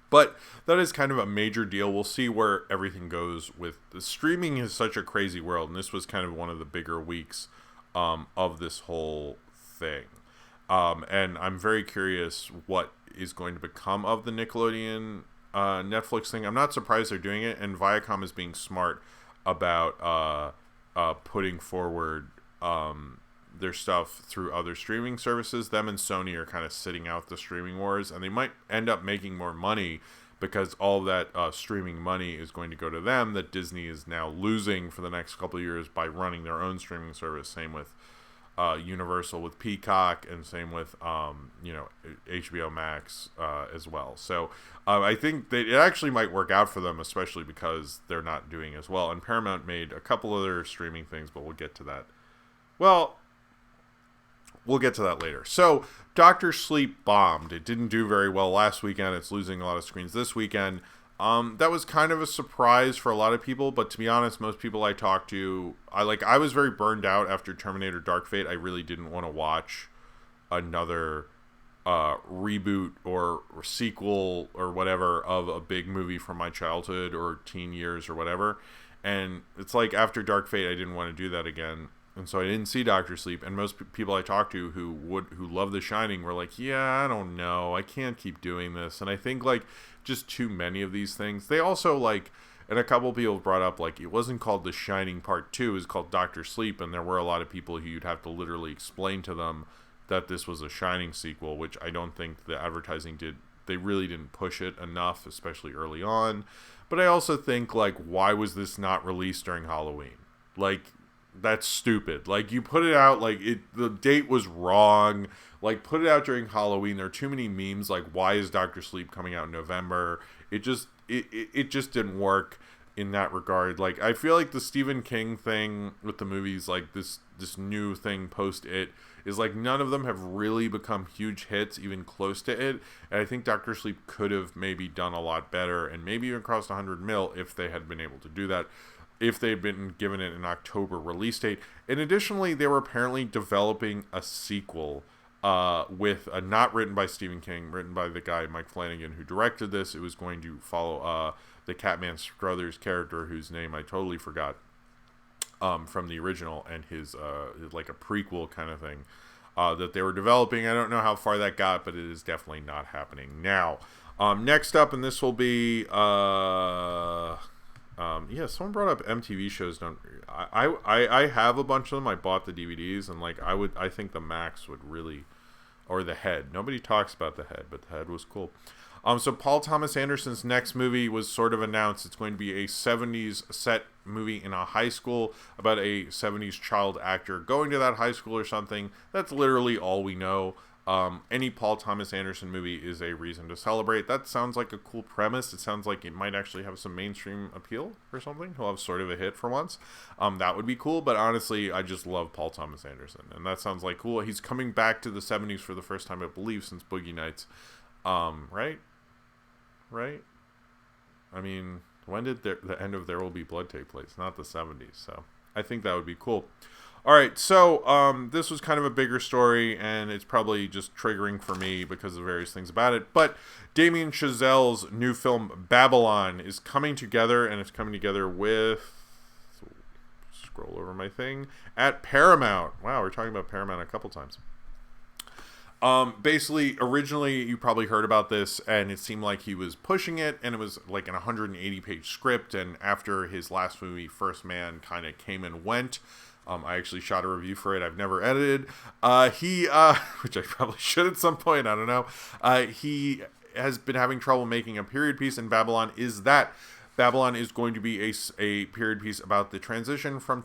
But that is kind of a major deal. We'll see where everything goes with the streaming. Is such a crazy world, and this was kind of one of the bigger weeks of this whole thing. And I'm very curious what is going to become of the Nickelodeon Netflix thing. I'm not surprised they're doing it, and Viacom is being smart about putting forward their stuff through other streaming services. Them and Sony are kind of sitting out the streaming wars, and they might end up making more money because all that streaming money is going to go to them that Disney is now losing for the next couple of years by running their own streaming service. Same with Universal with Peacock, and same with HBO Max as well. So I think that it actually might work out for them, especially because they're not doing as well. And Paramount made a couple other streaming things, but we'll get to that. We'll get to that later. So, Dr. Sleep bombed. It didn't do very well last weekend. It's losing a lot of screens this weekend. That was kind of a surprise for a lot of people, but to be honest, most people I talked to, I was very burned out after Terminator Dark Fate. I really didn't want to watch another reboot or sequel or whatever of a big movie from my childhood or teen years or whatever. And it's like after Dark Fate, I didn't want to do that again. And so I didn't see Dr. Sleep, and most people I talked to who love The Shining were like, yeah, I don't know, I can't keep doing this. And I think just too many of these things. They also and a couple people brought up it wasn't called The Shining Part 2, it was called Dr. Sleep, and there were a lot of people who you'd have to literally explain to them that this was a Shining sequel, which I don't think the advertising did. They really didn't push it enough, especially early on. But I also think why was this not released during Halloween? That's stupid. You put it out, the date was wrong. Put it out during Halloween. There are too many memes, why is Dr. Sleep coming out in November? It just didn't work in that regard. I feel like the Stephen King thing with the movies, this new thing post-It, is none of them have really become huge hits, even close to it. And I think Dr. Sleep could have maybe done a lot better, and maybe even crossed 100 mil if they had been able to do that, if they'd been given it an October release date. And additionally, they were apparently developing a sequel with not written by Stephen King, written by the guy Mike Flanagan who directed this. It was going to follow the Catman Struthers character, whose name I totally forgot, from the original, and his a prequel kind of thing that they were developing. I don't know how far that got, but it is definitely not happening now. Next up, and this will be someone brought up MTV shows. I have a bunch of them. I bought the DVDs, and I think the Max would really, or the Head. Nobody talks about the Head, but the Head was cool. So Paul Thomas Anderson's next movie was sort of announced. It's going to be a 70s set movie in a high school about a 70s child actor going to that high school or something. That's literally all we know. Any Paul Thomas Anderson movie is a reason to celebrate. That sounds like a cool premise. It sounds like it might actually have some mainstream appeal or something. He'll have sort of a hit for once. That would be cool, but honestly, I just love Paul Thomas Anderson, and that sounds cool. He's coming back to the 70s for the first time, I believe, since Boogie Nights. Right? I mean, when did the end of There Will Be Blood take place? Not the 70s, so I think that would be cool. All right, so this was kind of a bigger story, and it's probably just triggering for me because of various things about it. But Damien Chazelle's new film Babylon is coming together, and it's coming together with, scroll over my thing, at Paramount. Wow, we're talking about Paramount a couple times. Basically, originally you probably heard about this, and it seemed like he was pushing it, and it was an 180-page script, and after his last movie, First Man, kind of came and went. I actually shot a review for it. I've never edited. Which I probably should at some point. I don't know. He has been having trouble making a period piece, and Babylon is that. Babylon is going to be a period piece about the transition from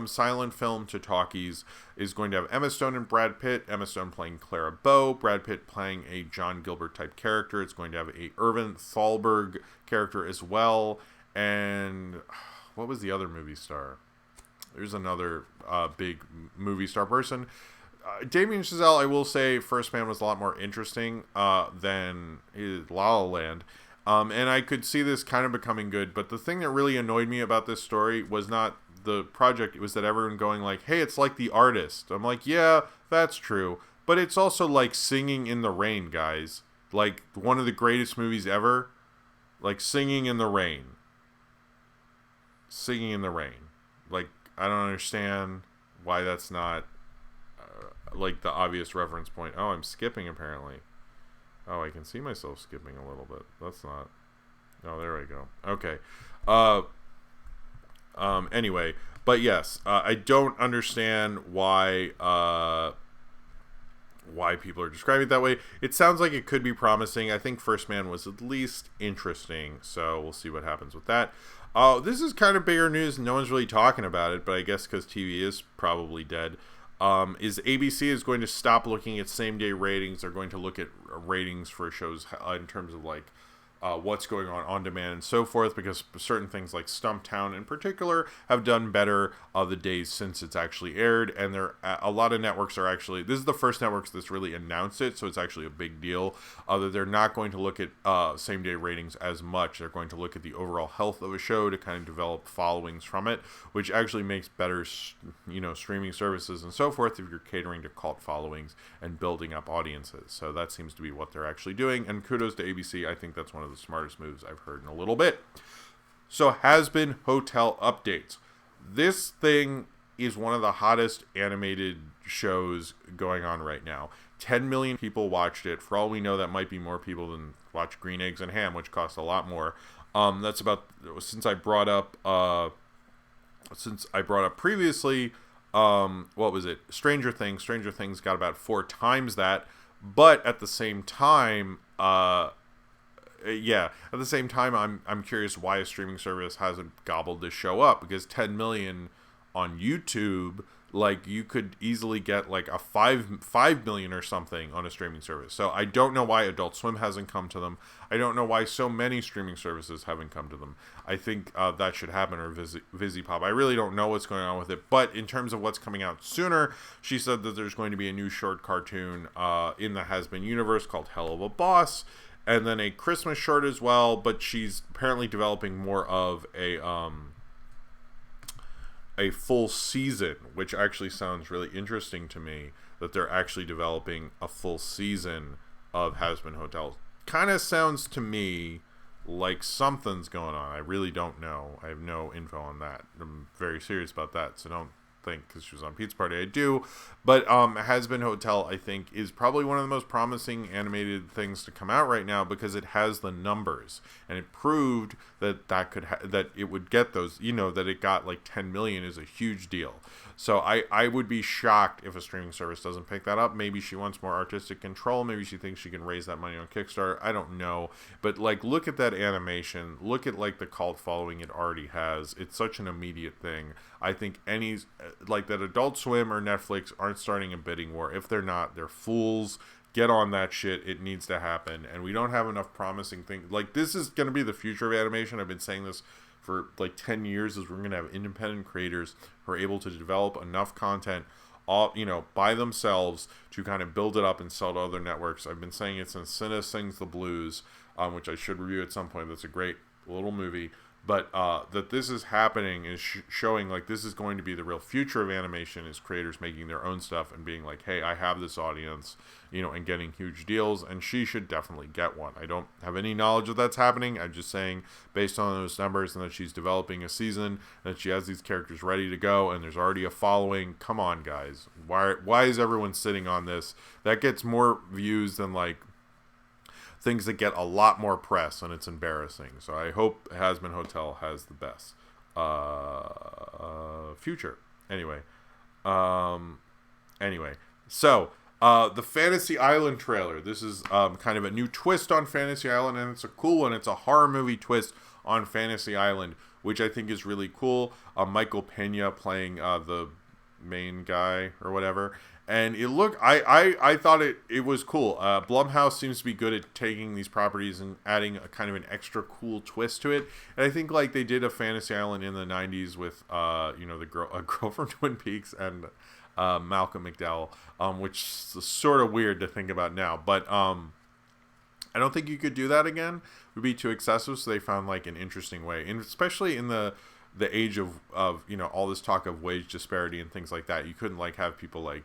silent film to talkies. Is going to have Emma Stone and Brad Pitt. Emma Stone playing Clara Bow. Brad Pitt playing a John Gilbert type character. It's going to have a Irvin Thalberg character as well. And what was the other movie star? there's another big movie star person. Damien Chazelle, I will say, First Man was a lot more interesting than La La Land. And I could see this kind of becoming good, but the thing that really annoyed me about this story was not the project, it was that everyone going like, hey, it's like The Artist. I'm like, yeah, that's true, but it's also like Singing in the Rain, guys. Like, one of the greatest movies ever. Like, Singing in the Rain. Singing in the Rain. Like, I don't understand why that's not like the obvious reference point. Oh, I'm skipping apparently. Oh, I can see myself skipping a little bit. That's not. Oh, there we go. Okay. Anyway, but yes, I don't understand why people are describing it that way. It sounds like it could be promising. I think First Man was at least interesting, so we'll see what happens with that. This is kind of bigger news. No one's really talking about it, but I guess because TV is probably dead. Is ABC is going to stop looking at same-day ratings. They're going to look at ratings for shows in terms of like what's going on demand and so forth, because certain things like Stumptown in particular have done better the days since it's actually aired, and a lot of networks are actually, this is the first networks that's really announced it, so it's actually a big deal, that they're not going to look at same day ratings as much. They're going to look at the overall health of a show to kind of develop followings from it, which actually makes better streaming services and so forth if you're catering to cult followings and building up audiences. So that seems to be what they're actually doing, and kudos to ABC. I think that's one of the smartest moves I've heard in a little bit. So, Hazbin Hotel updates. This thing is one of the hottest animated shows going on right now. 10 million people watched it. For all we know, that might be more people than watch Green Eggs and Ham, which cost a lot more. That's about, since I brought up previously, what was it? Stranger Things. Stranger Things got about 4 times that, but at the same time, I'm curious why a streaming service hasn't gobbled this show up, because 10 million on YouTube, like, you could easily get like a 5 million or something on a streaming service. So I don't know why Adult Swim hasn't come to them. I don't know why so many streaming services haven't come to them. I think that should happen, or VisiPop. I really don't know what's going on with it. But in terms of what's coming out sooner, she said that there's going to be a new short cartoon in the Hazbin universe called Hell of a Boss, and then a Christmas short as well. But she's apparently developing more of a full season, which actually sounds really interesting to me, that they're actually developing a full season of Hazbin Hotel. Kind of sounds to me like something's going on. I really don't know. I have no info on that. I'm very serious about that, so don't think because she was on Pizza Party I do. But Hazbin Hotel, I think, is probably one of the most promising animated things to come out right now, because it has the numbers, and it proved that that it would get those, that it got like 10 million is a huge deal. So I would be shocked if a streaming service doesn't pick that up. Maybe she wants more artistic control. Maybe she thinks she can raise that money on Kickstarter. I don't know. But like, look at that animation. Look at like the cult following it already has. It's such an immediate thing. I think like that Adult Swim or Netflix aren't starting a bidding war. If they're not, they're fools. Get on that shit. It needs to happen. And we don't have enough promising things. Like, this is going to be the future of animation. I've been saying this for like 10 years, is we're going to have independent creators who are able to develop enough content by themselves to kind of build it up and sell to other networks. I've been saying it since Cinna Sings the Blues, which I should review at some point. That's a great little movie. But that this is happening is showing like this is going to be the real future of animation, is creators making their own stuff and being like, hey, I have this audience, and getting huge deals, and she should definitely get one. I don't have any knowledge of that's happening. I'm just saying, based on those numbers, and that she's developing a season, that she has these characters ready to go, and there's already a following. Come on, guys. Why is everyone sitting on this? That gets more views than like things that get a lot more press, and it's embarrassing. So I hope Hazbin Hotel has the best future. Anyway, so the Fantasy Island trailer. This is kind of a new twist on Fantasy Island, and it's a cool one. It's a horror movie twist on Fantasy Island, which I think is really cool. Michael Pena playing the main guy or whatever. And it looked, I thought it was cool. Blumhouse seems to be good at taking these properties and adding a kind of an extra cool twist to it. And I think like they did a Fantasy Island in the 90s with, a girl from Twin Peaks and Malcolm McDowell, which is sort of weird to think about now. But I don't think you could do that again. It would be too excessive, so they found like an interesting way. And especially in the age of all this talk of wage disparity and things like that, you couldn't like have people like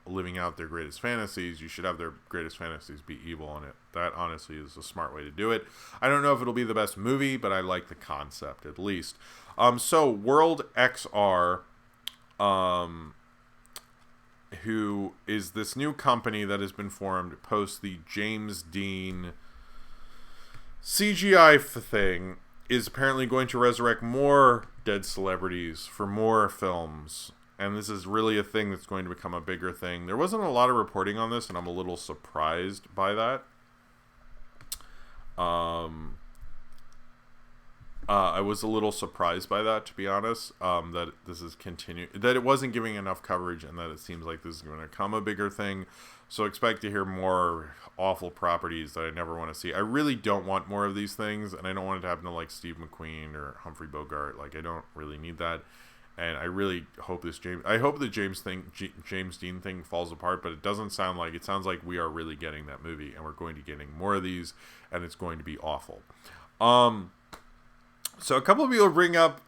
living out their greatest fantasies. You should have their greatest fantasies be evil, and that honestly is a smart way to do it. I don't know if it'll be the best movie, but I like the concept at least. So World XR, who is this new company that has been formed post the James Dean CGI thing, is apparently going to resurrect more dead celebrities for more films. And this is really a thing that's going to become a bigger thing. There wasn't a lot of reporting on this, and I'm a little surprised by that. I was a little surprised by that, to be honest, that this is that it wasn't giving enough coverage, and that it seems like this is going to become a bigger thing. So expect to hear more awful properties that I never want to see. I really don't want more of these things, and I don't want it to happen to like Steve McQueen or Humphrey Bogart. Like, I don't really need that. And I really hope the James Dean thing falls apart, but it doesn't sound like it. Sounds like we are really getting that movie, and we're going to be getting more of these, and it's going to be awful. So a couple of people bring up,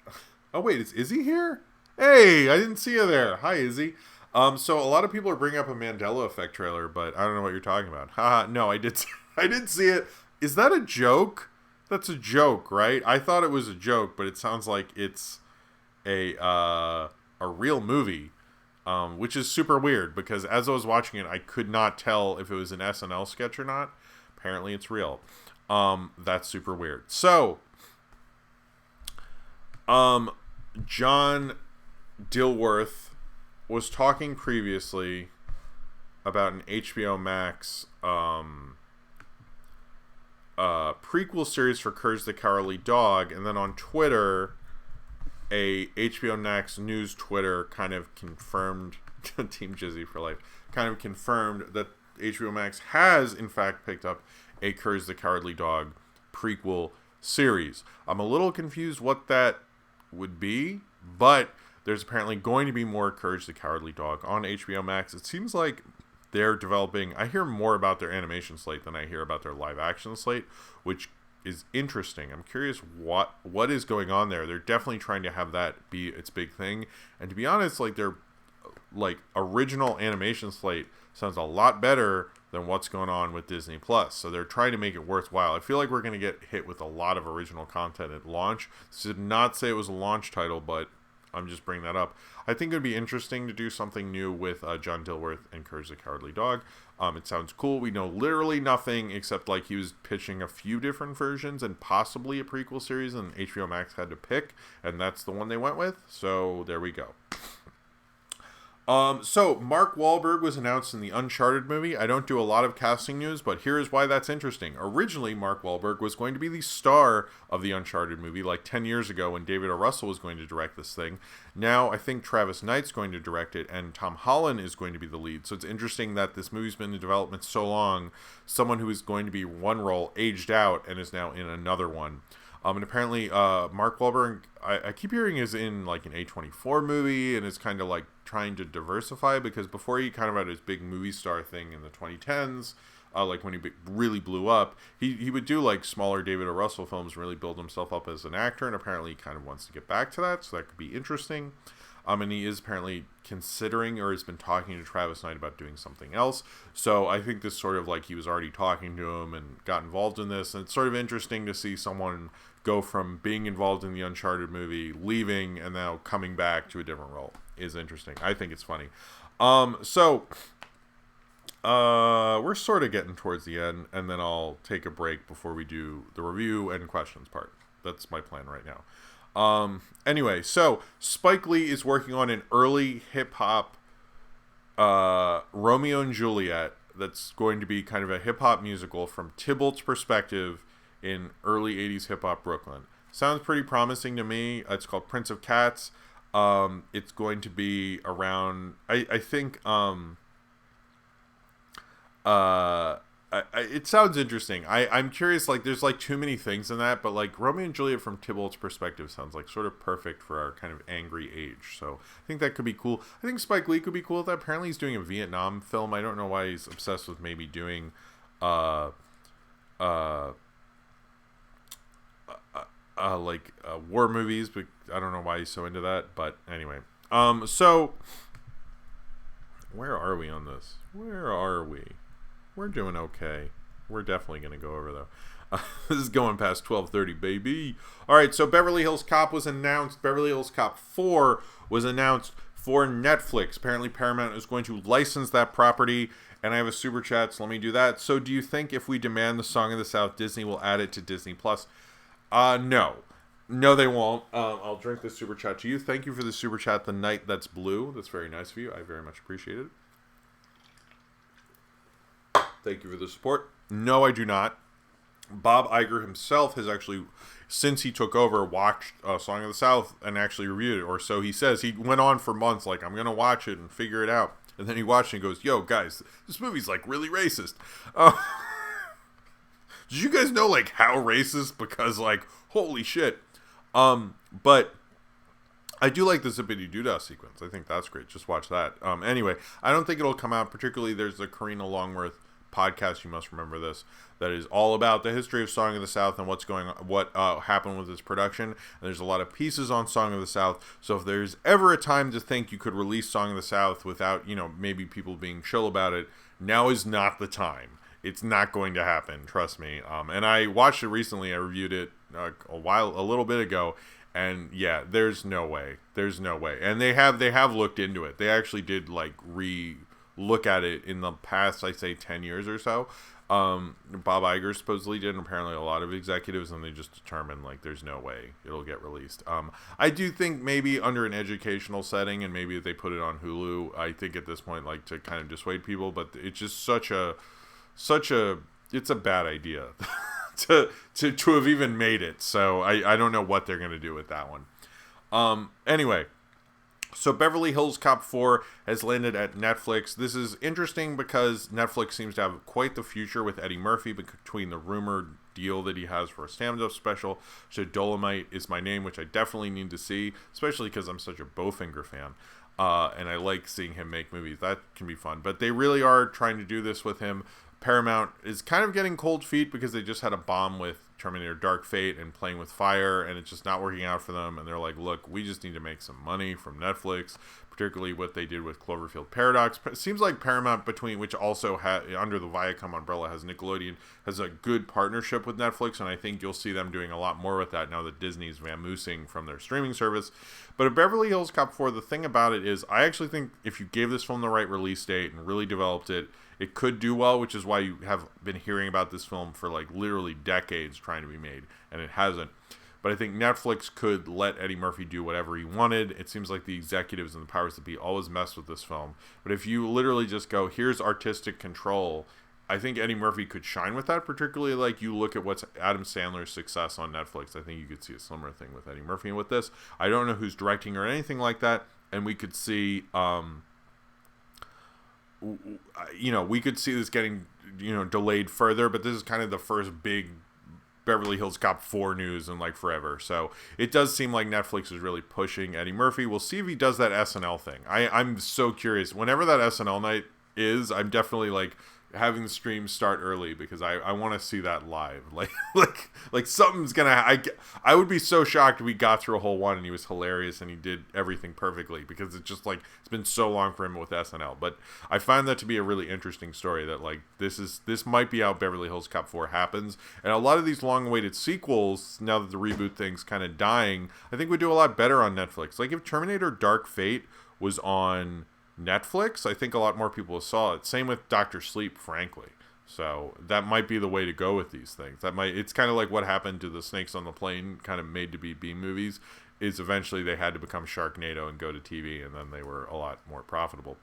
oh wait, is Izzy here? Hey, I didn't see you there. Hi, Izzy. So a lot of people are bringing up a Mandela Effect trailer, but I don't know what you're talking about. Haha, no, I did see it. Is that a joke? That's a joke, right? I thought it was a joke, but it sounds like it's a real movie, which is super weird, because as I was watching it, I could not tell if it was an SNL sketch or not. Apparently it's real. That's super weird. So, John Dilworth was talking previously about an HBO Max prequel series for Courage the Cowardly Dog, and then on Twitter, a HBO Max news Twitter kind of confirmed, Team Jizzy for life, kind of confirmed that HBO Max has in fact picked up a Courage the Cowardly Dog prequel series. I'm a little confused what that would be, but there's apparently going to be more Courage the Cowardly Dog on HBO Max. It seems like they're developing, I hear more about their animation slate than I hear about their live action slate, which is interesting. I'm curious what is going on there. They're definitely trying to have that be its big thing. And to be honest, like their like original animation slate sounds a lot better than what's going on with Disney Plus. So they're trying to make it worthwhile. I feel like we're going to get hit with a lot of original content at launch. This did not say it was a launch title, but I'm just bringing that up. I think it would be interesting to do something new with John Dilworth and Courage the Cowardly Dog. It sounds cool. We know literally nothing except like he was pitching a few different versions and possibly a prequel series, and HBO Max had to pick, and that's the one they went with. So there we go. So Mark Wahlberg was announced in the Uncharted movie. I don't do a lot of casting news, but here's why that's interesting. Originally, Mark Wahlberg was going to be the star of the Uncharted movie like 10 years ago when David O. Russell was going to direct this thing. Now, I think Travis Knight's going to direct it, and Tom Holland is going to be the lead. So it's interesting that this movie's been in development so long, someone who is going to be one role aged out and is now in another one. And apparently, Mark Wahlberg, I keep hearing is in like an A24 movie and is kind of like trying to diversify, because before he kind of had his big movie star thing in the 2010s, like when he really blew up, he would do like smaller David O. Russell films and really build himself up as an actor, and apparently he kind of wants to get back to that, so that could be interesting. And he is apparently considering, or has been talking to Travis Knight about doing something else. So I think this sort of like he was already talking to him and got involved in this. And it's sort of interesting to see someone go from being involved in the Uncharted movie, leaving, and now coming back to a different role. Is interesting. I think it's funny. So we're sort of getting towards the end, and then I'll take a break before we do the review and questions part. That's my plan right now. Anyway, so Spike Lee is working on an early hip-hop Romeo and Juliet that's going to be kind of a hip-hop musical from Tybalt's perspective in early 80s hip-hop Brooklyn. Sounds pretty promising to me. It's called Prince of Cats. It's going to be around. I think. It sounds interesting. I'm curious. Like, there's like too many things in that, but like Romeo and Juliet from Tybalt's perspective sounds like sort of perfect for our kind of angry age. So I think that could be cool. I think Spike Lee could be cool with that. Apparently, he's doing a Vietnam film. I don't know why he's obsessed with maybe doing, war movies, but I don't know why he's so into that. But anyway, so where are we on this? Where are we? We're doing okay. We're definitely going to go over, though. This is going past 12:30, baby. All right, so Beverly Hills Cop was announced. Beverly Hills Cop 4 was announced for Netflix. Apparently, Paramount is going to license that property. And I have a super chat, so let me do that. So do you think if we demand the Song of the South, Disney will add it to Disney+? No. No, they won't. I'll drink this super chat to you. Thank you for the super chat, The Night That's Blue. That's very nice of you. I very much appreciate it. Thank you for the support. No, I do not. Bob Iger himself has actually, since he took over, watched Song of the South and actually reviewed it. Or so he says. He went on for months like, I'm going to watch it and figure it out. And then he watched it and goes, yo, guys, this movie's like really racist. Did you guys know like how racist? Because like, holy shit. But I do like the Zippity Doodah sequence. I think that's great. Just watch that. Anyway, I don't think it'll come out. Particularly, there's the Karina Longworth podcast, you must remember this, that is all about the history of Song of the South and what's going on, what happened with its production. And there's a lot of pieces on Song of the South. So if there's ever a time to think you could release Song of the South without, maybe people being chill about it, now is not the time. It's not going to happen, trust me. And I watched it recently. I reviewed it a little bit ago. And yeah, there's no way. There's no way. And they have looked into it. They actually did like look at it in the past, I say 10 years or so. Bob Iger supposedly did, and apparently a lot of executives, and they just determined like there's no way it'll get released. I do think maybe under an educational setting, and maybe if they put it on Hulu, I think at this point like to kind of dissuade people, but it's just such a it's a bad idea to have even made it. So I don't know what they're gonna do with that one. Anyway. So Beverly Hills Cop 4 has landed at Netflix. This is interesting because Netflix seems to have quite the future with Eddie Murphy between the rumored deal that he has for a stand-up special. So Dolomite Is My Name, which I definitely need to see, especially because I'm such a Bowfinger fan. And I like seeing him make movies. That can be fun. But they really are trying to do this with him. Paramount is kind of getting cold feet because they just had a bomb with Terminator Dark Fate and Playing with Fire, and it's just not working out for them. And they're like, look, we just need to make some money from Netflix, particularly what they did with Cloverfield Paradox. It seems like Paramount, which also under the Viacom umbrella has Nickelodeon, has a good partnership with Netflix, and I think you'll see them doing a lot more with that now that Disney's vamoosing from their streaming service. But at Beverly Hills Cop 4, the thing about it is I actually think if you gave this film the right release date and really developed it, it could do well, which is why you have been hearing about this film for like literally decades trying to be made, and it hasn't. But I think Netflix could let Eddie Murphy do whatever he wanted. It seems like the executives and the powers that be always mess with this film. But if you literally just go, here's artistic control, I think Eddie Murphy could shine with that, particularly like you look at what's Adam Sandler's success on Netflix. I think you could see a similar thing with Eddie Murphy. And with this, I don't know who's directing or anything like that. And we could see... we could see this getting, delayed further, but this is kind of the first big Beverly Hills Cop 4 news in like forever. So it does seem like Netflix is really pushing Eddie Murphy. We'll see if he does that SNL thing. I'm so curious. Whenever that SNL night is, I'm definitely like having the stream start early because I want to see that live. Like something's gonna. I would be so shocked if we got through a whole one and he was hilarious and he did everything perfectly because it's just like it's been so long for him with SNL. But I find that to be a really interesting story that like this might be how Beverly Hills Cop 4 happens, and a lot of these long-awaited sequels now that the reboot thing's kind of dying, I think would do a lot better on Netflix. Like if Terminator Dark Fate was on Netflix, I think a lot more people saw it. Same with Dr. Sleep, frankly. So that might be the way to go with these things. It's kind of like what happened to the Snakes on the Plane, kind of made to be B movies, is eventually they had to become Sharknado and go to TV, and then they were a lot more profitable.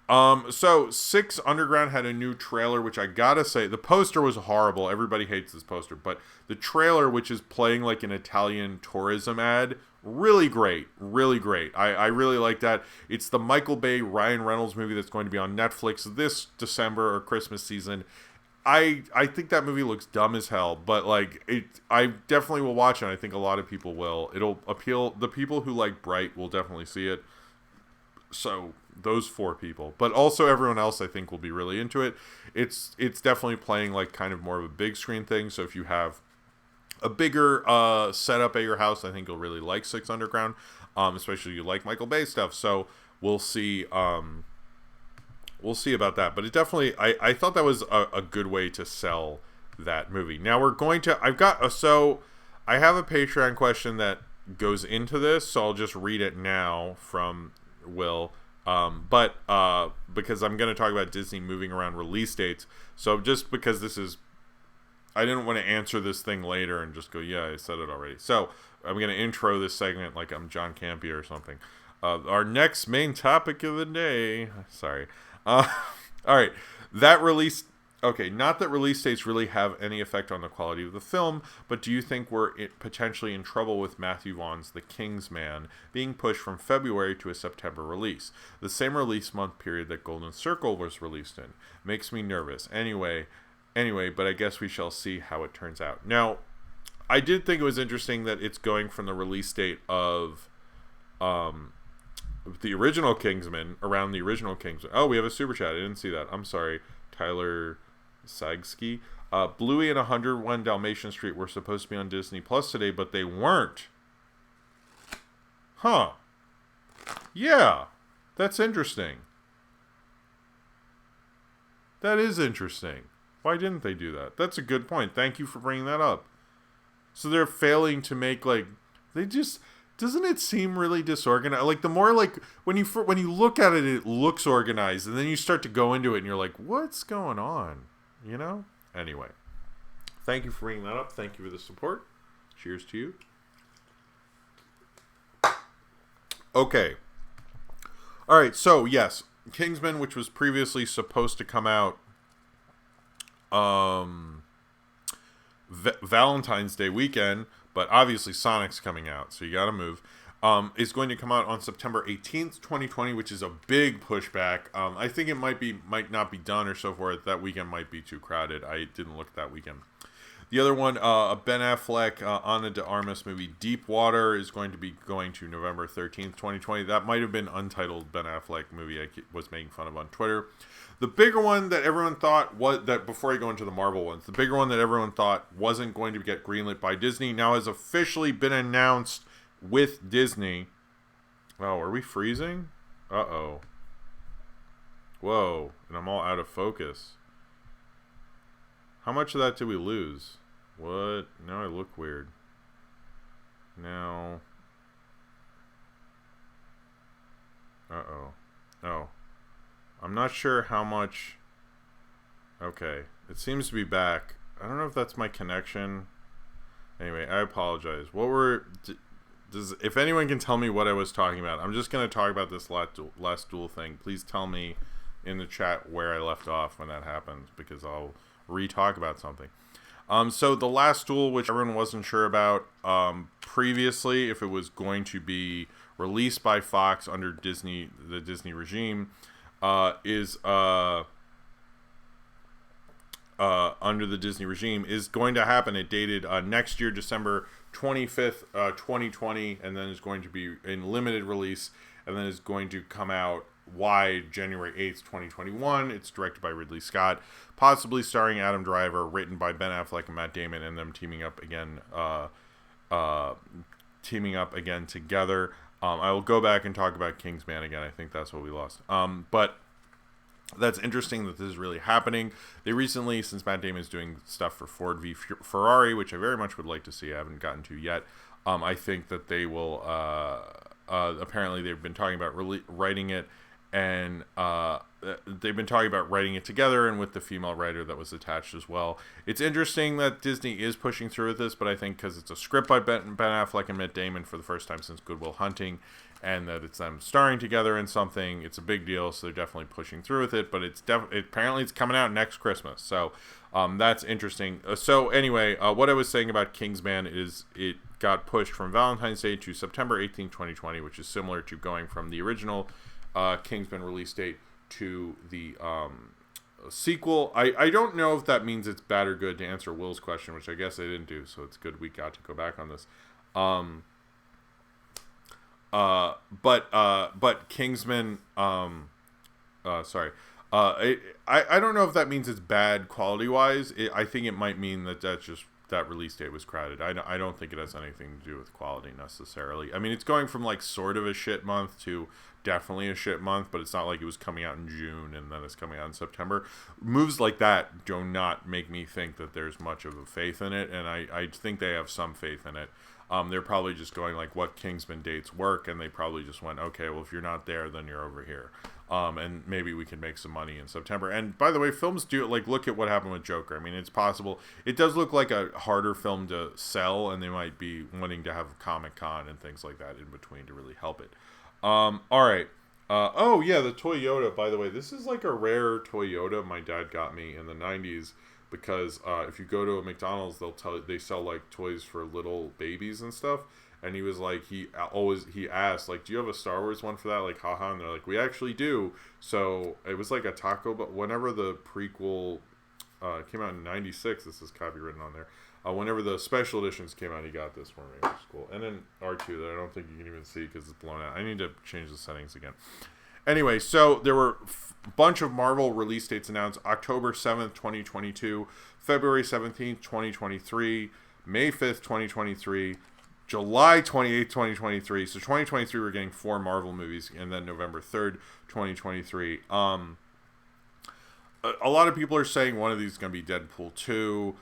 So Six Underground had a new trailer, which I gotta say, the poster was horrible. Everybody hates this poster, but the trailer, which is playing like an Italian tourism ad, really great, really great. I really like that. It's the Michael Bay, Ryan Reynolds movie that's going to be on Netflix this December or Christmas season. I think that movie looks dumb as hell, but like I definitely will watch it. I think a lot of people will. It'll appeal. The people who like Bright will definitely see it. So those 4 people, but also everyone else I think will be really into it. It's definitely playing like kind of more of a big screen thing. So if you have a bigger setup at your house, I think you'll really like Six Underground, especially if you like Michael Bay stuff. So we'll see. We'll see about that. But it definitely, I thought that was a good way to sell that movie. Now we're going to. I have a Patreon question that goes into this, so I'll just read it now from Will. But because I'm going to talk about Disney moving around release dates, so just because this is, I didn't want to answer this thing later and just go, yeah, I said it already. So I'm going to intro this segment like I'm John Campea or something. Our next main topic of the day. Sorry. All right. That release. Okay, not that release dates really have any effect on the quality of the film, but do you think we're potentially in trouble with Matthew Vaughn's The King's Man being pushed from February to a September release? The same release month period that Golden Circle was released in. Makes me nervous. Anyway, but I guess we shall see how it turns out. Now, I did think it was interesting that it's going from the release date of the original Kingsman, around the original Kingsman. Oh, we have a super chat. I didn't see that. I'm sorry. Tyler Sagsky. Bluey and 101 Dalmatian Street were supposed to be on Disney Plus today, but they weren't. Huh. Yeah. That's interesting. That is interesting. Why didn't they do that? That's a good point. Thank you for bringing that up. So they're failing to make, like, they just, doesn't it seem really disorganized? Like, the more, like, when you look at it, it looks organized, and then you start to go into it, and you're like, what's going on? You know? Anyway. Thank you for bringing that up. Thank you for the support. Cheers to you. Okay. All right, so, yes. Kingsman, which was previously supposed to come out Valentine's Day weekend, but obviously Sonic's coming out, so you gotta move, is going to come out on September 18th, 2020, which is a big pushback. I think it might not be done or so forth. That weekend might be too crowded. I didn't look that weekend. The other one, a Ben Affleck, Ana de Armas movie, Deep Water, is going to be going to November 13th, 2020. That might have been untitled Ben Affleck movie I was making fun of on Twitter. The bigger one that everyone thought was, that before I go into the Marvel ones, the bigger one that everyone thought wasn't going to get greenlit by Disney now has officially been announced with Disney. Oh, are we freezing? Uh-oh. Whoa, and I'm all out of focus. How much of that did we lose? What? Now I look weird. Now. Uh-oh. Oh. I'm not sure how much. Okay. It seems to be back. I don't know if that's my connection. Anyway, I apologize. What were... if anyone can tell me what I was talking about, I'm just going to talk about this last duel thing. Please tell me in the chat where I left off when that happens, because I'll re-talk about something. So the last duel, which everyone wasn't sure about previously, if it was going to be released by Fox under the Disney regime, is under the Disney regime, is going to happen. It dated next year, December 25th, 2020, and then is going to be in limited release, and then is going to come out wide January 8th, 2021. It's directed by Ridley Scott, possibly starring Adam Driver, written by Ben Affleck and Matt Damon, and them teaming up again together. I will go back and talk about Kingsman again. I think that's what we lost. But that's interesting that this is really happening. They recently, since Matt Damon is doing stuff for Ford v Ferrari, which I very much would like to see, I haven't gotten to yet, I think that they will, apparently they've been talking about writing it, and they've been talking about writing it together, and with the female writer that was attached as well. It's interesting that Disney is pushing through with this, but I think because it's a script by Ben Affleck and Matt Damon for the first time since Good Will Hunting, and that it's them starring together in something, it's a big deal, so they're definitely pushing through with it, but apparently it's coming out next Christmas, so that's interesting. So anyway, what I was saying about Kingsman is it got pushed from Valentine's Day to September 18, 2020, which is similar to going from the original Kingsman release date to the sequel. I don't know if that means it's bad or good, to answer Will's question, which I guess I didn't do, so it's good we got to go back on this. But Kingsman, sorry. I don't know if that means it's bad quality wise. I think it might mean that release date was crowded. I don't think it has anything to do with quality necessarily. I mean, it's going from like sort of a shit month to definitely a shit month, but it's not like it was coming out in June and then it's coming out in September. Moves like that do not make me think that there's much of a faith in it, and I think they have some faith in it. They're probably just going like, what Kingsman dates work, and they probably just went, okay, well, if you're not there, then you're over here. And maybe we can make some money in September. And by the way, films do, like, look at what happened with Joker. I mean, it's possible. It does look like a harder film to sell, and they might be wanting to have Comic-Con and things like that in between to really help it. All right. Oh, yeah, the Toyota, by the way. This is like a rare Toyota my dad got me in the 90s. Because if you go to a McDonald's, they sell like toys for little babies and stuff. And he was like, he asked, like, do you have a Star Wars one for that? Like, haha. And they're like, we actually do. So it was like a taco, but whenever the prequel came out in 96, this is copywritten on there. Whenever the special editions came out, he got this for me, which is cool. And then R2 that I don't think you can even see because it's blown out. I need to change the settings again. Anyway, so there were a bunch of Marvel release dates announced. October 7th, 2022, February 17th, 2023, May 5th, 2023, July 28th, 2023. So 2023, we're getting 4 Marvel movies, and then November 3rd, 2023. A lot of people are saying one of these is going to be Deadpool 2.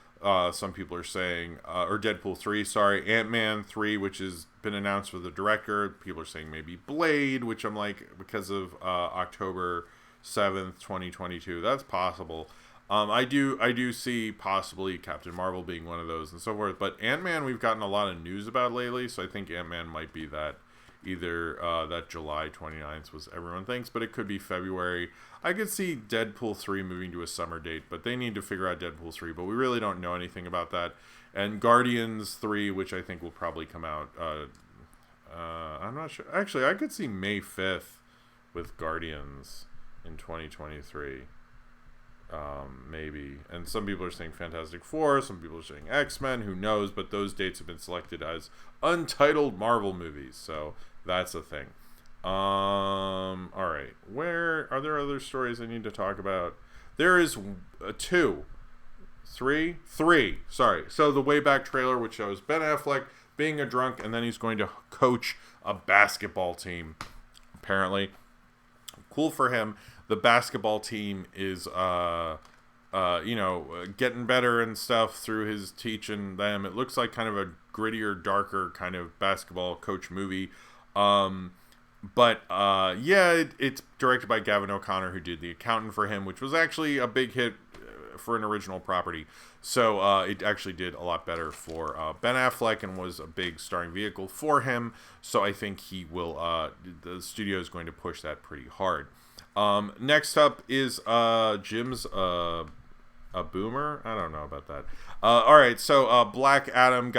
Some people are saying, or Deadpool 3, sorry, Ant-Man 3, which has been announced for the director. People are saying maybe Blade, which I'm like, because of October 7th, 2022, that's possible. I do see possibly Captain Marvel being one of those and so forth, but Ant-Man we've gotten a lot of news about lately, so I think Ant-Man might be that. Either that July 29th was everyone thinks, but it could be February. I could see Deadpool 3 moving to a summer date, but they need to figure out Deadpool 3, but we really don't know anything about that. And Guardians 3, which I think will probably come out, I'm not sure. Actually, I could see May 5th with Guardians in 2023. Maybe. And some people are saying Fantastic Four, some people are saying X-Men, who knows, but those dates have been selected as untitled Marvel movies, so that's a thing. Alright, where are there other stories I need to talk about? There is three, sorry. So the Way Back trailer, which shows Ben Affleck being a drunk, and then he's going to coach a basketball team, apparently. Cool for him. The basketball team is, getting better and stuff through his teaching them. It looks like kind of a grittier, darker kind of basketball coach movie. It's directed by Gavin O'Connor, who did The Accountant for him, which was actually a big hit for an original property. So it actually did a lot better for Ben Affleck and was a big starring vehicle for him. So I think he will, the studio is going to push that pretty hard. Next up is Jim's a boomer. I don't know about that. All right, so Black Adam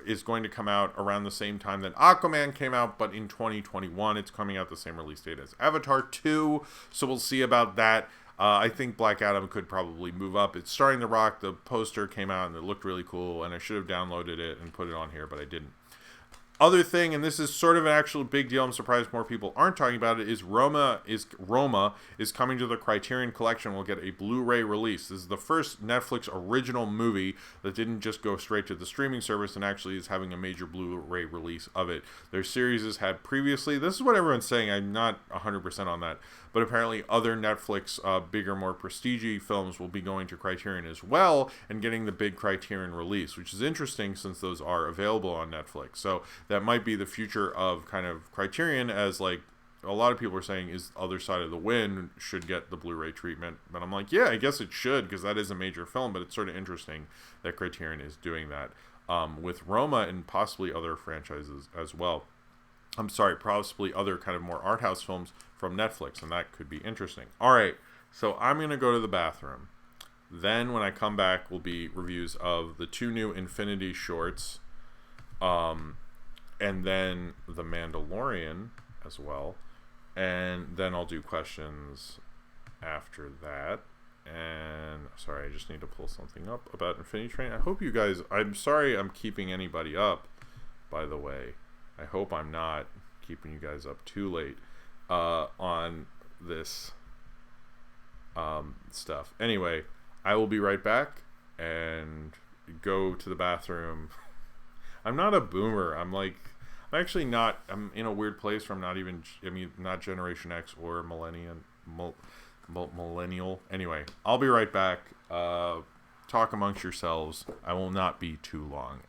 is going to come out around the same time that Aquaman came out, but in 2021. It's coming out the same release date as Avatar 2, so we'll see about that. I think Black Adam could probably move up. It's starring The Rock. The poster came out and it looked really cool, and I should have downloaded it and put it on here, but I didn't. Other thing, and this is sort of an actual big deal, I'm surprised more people aren't talking about it, is Roma is coming to the Criterion Collection. We'll get a Blu-ray release. This is the first Netflix original movie that didn't just go straight to the streaming service and actually is having a major Blu-ray release of it. Their series has had previously, this is what everyone's saying, I'm not 100% on that, but apparently other Netflix bigger, more prestige films will be going to Criterion as well and getting the big Criterion release, which is interesting since those are available on Netflix. So that might be the future of kind of Criterion as like a lot of people are saying is Other Side of the Wind should get the Blu-ray treatment, but I'm like, yeah, I guess it should, because that is a major film. But it's sort of interesting that Criterion is doing that with Roma and possibly other franchises as well. I'm sorry, possibly other kind of more art house films from Netflix, and that could be interesting. All right, so I'm going to go to the bathroom. Then when I come back will be reviews of the 2 new Infinity shorts, and then the Mandalorian as well. And then I'll do questions after that. And sorry, I just need to pull something up about Infinity Train. I hope you guys, I'm sorry I'm keeping anybody up, by the way. I hope I'm not keeping you guys up too late on this stuff. Anyway, I will be right back and go to the bathroom. I'm not a boomer. I'm actually not. I'm in a weird place where I'm not even, not Generation X or millennial. Anyway, I'll be right back. Talk amongst yourselves. I will not be too long.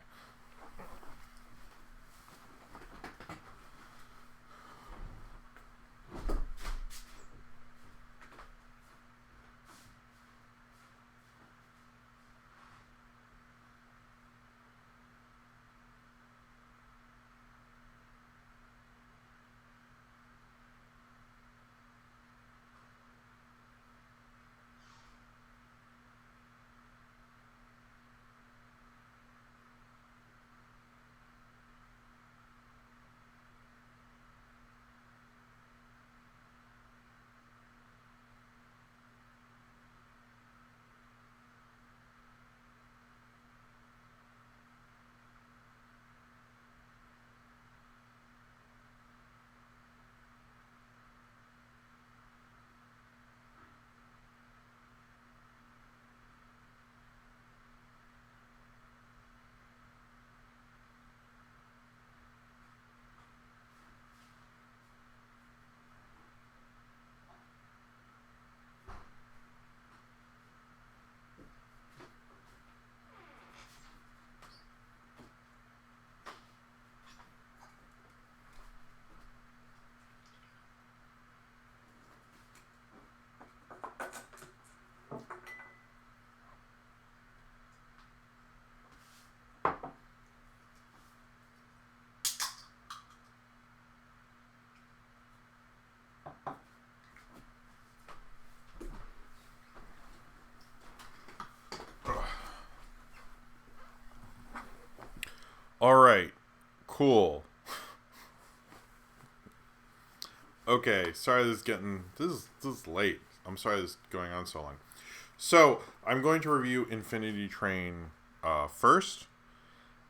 All right, cool. Okay, sorry this is late. I'm sorry this is going on so long. So I'm going to review Infinity Train first,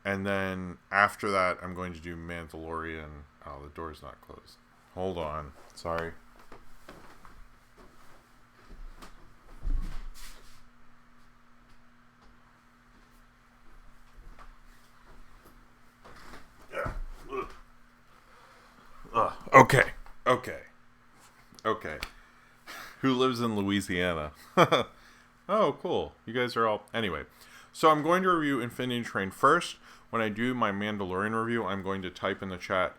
and then after that I'm going to do Mandalorian. Oh, the door's not closed. Hold on. Sorry. Okay. Who lives in Louisiana? Oh, cool. You guys are all... Anyway, so I'm going to review Infinity Train first. When I do my Mandalorian review, I'm going to type in the chat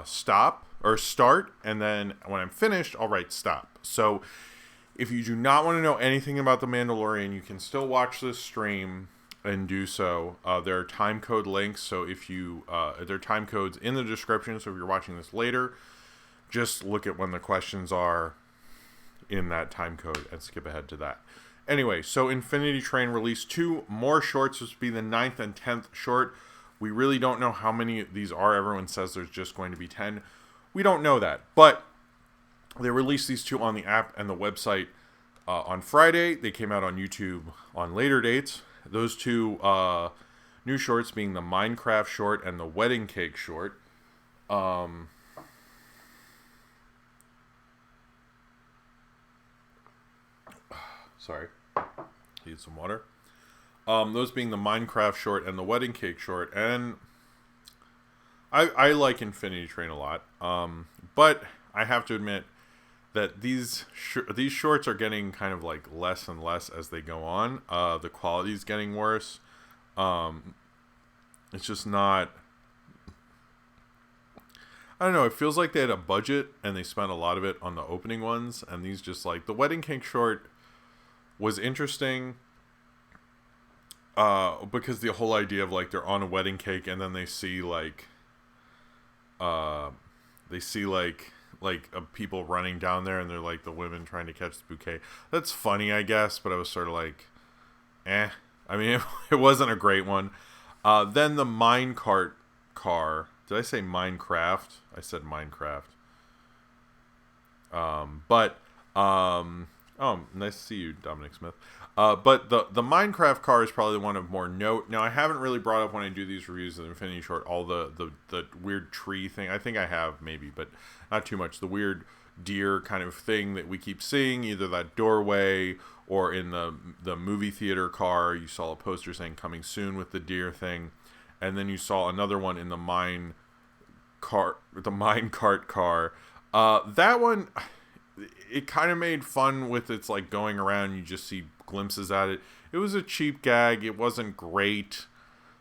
stop or start, and then when I'm finished, I'll write stop. So if you do not want to know anything about the Mandalorian, you can still watch this stream and do so. There are time code links, so if you there are time codes in the description, so if you're watching this later, just look at when the questions are in that time code and skip ahead to that. Anyway, so Infinity Train released 2 more shorts. This will be the 9th and 10th short. We really don't know how many these are. Everyone says there's just going to be 10. We don't know that, but they released these 2 on the app and the website on Friday. They came out on YouTube on later dates. Those 2 new shorts being the Minecraft short and the Wedding Cake short. Sorry. Need some water. Those being the Minecraft short and the Wedding Cake short. And I like Infinity Train a lot. But I have to admit that these shorts are getting kind of like less and less as they go on. The quality is getting worse. It's just not... I don't know. It feels like they had a budget and they spent a lot of it on the opening ones. And these just like the wedding cake short was interesting. Because the whole idea of like they're on a wedding cake and then they see like people running down there and they're like the women trying to catch the bouquet. That's funny, I guess, but I was sort of like, I mean, it wasn't a great one. Then the minecart car. Did I say Minecraft? I said Minecraft. Oh, nice to see you, Dominic Smith. But the Minecraft car is probably one of more note. Now, I haven't really brought up when I do these reviews of Infinity Short all the weird tree thing. I think I have, maybe, but not too much. The weird deer kind of thing that we keep seeing, either that doorway or in the movie theater car. You saw a poster saying coming soon with the deer thing. And then you saw another one in the minecart car. That one, it kind of made fun with its like going around. You just see glimpses at it. It was a cheap gag. It wasn't great,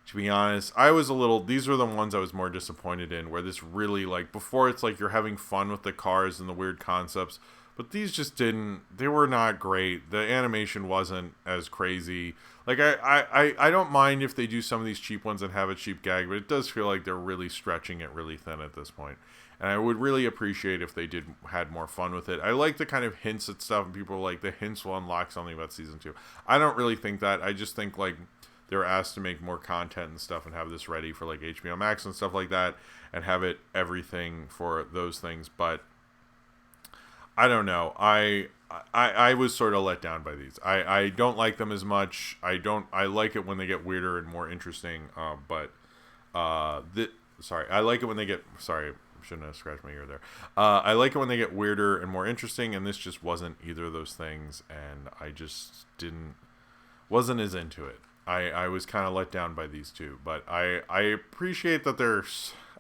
to be honest. These were the ones I was more disappointed in, where this really like, before it's like you're having fun with the cars and the weird concepts, but these just they were not great. The animation wasn't as crazy. Like, I don't mind if they do some of these cheap ones and have a cheap gag, but it does feel like they're really stretching it really thin at this point. And I would really appreciate if they had more fun with it. I like the kind of hints at stuff, and people are like, the hints will unlock something about season 2. I don't really think that. I just think, like, they were asked to make more content and stuff and have this ready for, like, HBO Max and stuff like that, and have it everything for those things. But I don't know. I was sort of let down by these. I don't like them as much. I like it when they get weirder and more interesting. I like it when they get, shouldn't have scratched my ear there. I like it when they get weirder and more interesting, and this just wasn't either of those things, and I just wasn't as into it. I was kind of let down by these two, but I appreciate that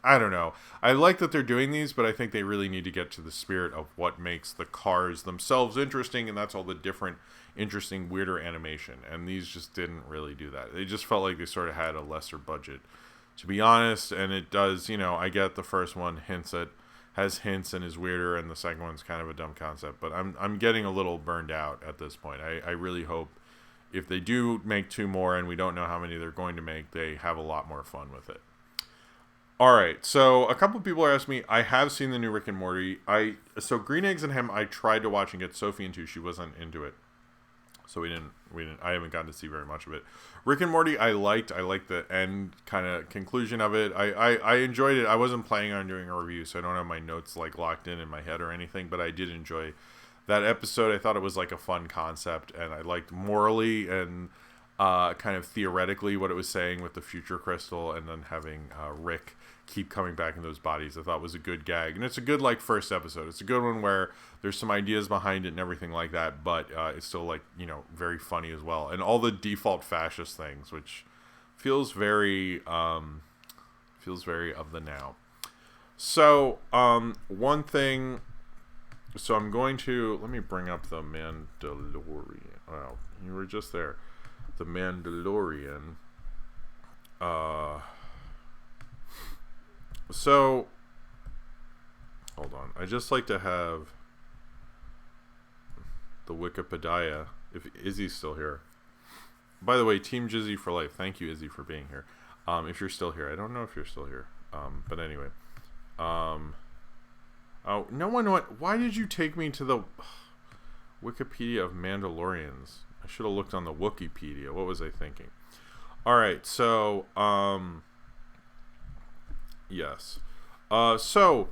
I don't know. I like that they're doing these, but I think they really need to get to the spirit of what makes the cars themselves interesting, and that's all the different, interesting, weirder animation. And these just didn't really do that. They just felt like they sort of had a lesser budget, to be honest. And it does, I get the first one has hints and is weirder, and the second one's kind of a dumb concept. But I'm getting a little burned out at this point. I really hope if they do make 2 more, and we don't know how many they're going to make, they have a lot more fun with it. All right, so a couple of people are asking me. I have seen the new Rick and Morty. So Green Eggs and Ham, I tried to watch and get Sophie into. She wasn't into it, so we didn't. I haven't gotten to see very much of it. Rick and Morty, I liked. I liked the end kind of conclusion of it. I enjoyed it. I wasn't planning on doing a review, so I don't have my notes like locked in my head or anything. But I did enjoy that episode. I thought it was like a fun concept, and I liked morally and kind of theoretically what it was saying with the future crystal, and then having Rick keep coming back in those bodies. I thought was a good gag, and it's a good like first episode. It's a good one where there's some ideas behind it and everything like that, but it's still like very funny as well, and all the default fascist things, which feels very of the now. So one thing. So I'm going to let me bring up the Mandalorian. Wow, you were just there. The Mandalorian. So, hold on. I just like to have the Wikipedia, if Izzy's still here. By the way, Team Jizzy for life. Thank you, Izzy, for being here. If you're still here. I don't know if you're still here. But anyway. Oh, no one went. Why did you take me to the Wikipedia of Mandalorians? I should have looked on the Wikipedia. What was I thinking? All right, so yes. So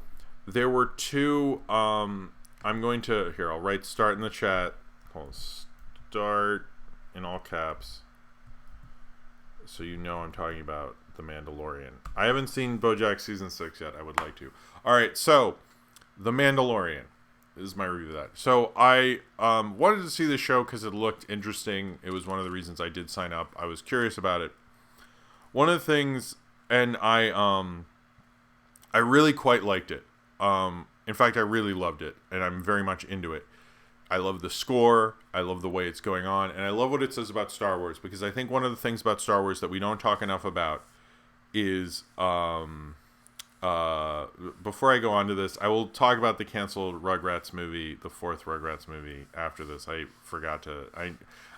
there were 2. I'm going to I'll write start in the chat. Start in all caps, so I'm talking about the Mandalorian. I haven't seen BoJack season 6 yet. I would like to. All right, so the Mandalorian. This is my review of that. So I wanted to see the show because it looked interesting. It was one of the reasons I did sign up. I was curious about it. One of the things, and I really quite liked it. In fact, I really loved it, and I'm very much into it. I love the score. I love the way it's going on, and I love what it says about Star Wars, because I think one of the things about Star Wars that we don't talk enough about is uh, before I go on to this, I will talk about the canceled Rugrats movie, the fourth Rugrats movie. After this, I forgot to.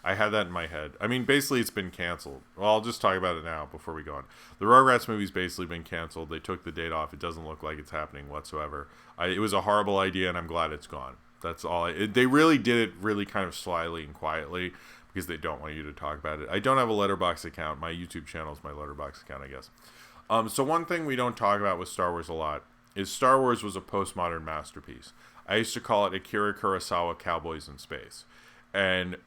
I had that in my head. I mean, basically, it's been canceled. Well, I'll just talk about it now before we go on. The Rugrats movie's basically been canceled. They took the date off. It doesn't look like it's happening whatsoever. It was a horrible idea, and I'm glad it's gone. That's all. They really did it really kind of slyly and quietly because they don't want you to talk about it. I don't have a Letterboxd account. My YouTube channel is my Letterboxd account, I guess. So one thing we don't talk about with Star Wars a lot is Star Wars was a postmodern masterpiece. I used to call it Akira Kurosawa Cowboys in Space. And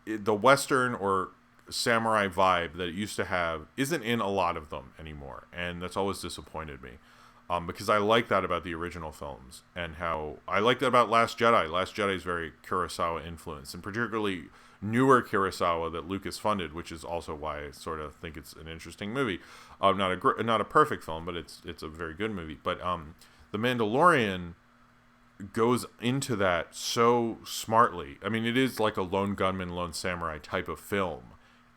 the Western or samurai vibe that it used to have isn't in a lot of them anymore. And that's always disappointed me. Because I like that about the original films. And how I like that about Last Jedi. Last Jedi is very Kurosawa influenced. And particularly newer Kurosawa that Lucas funded, which is also why I sort of think it's an interesting movie. Not a perfect film, but it's a very good movie. But The Mandalorian goes into that so smartly. I mean, it is like a lone gunman, lone samurai type of film,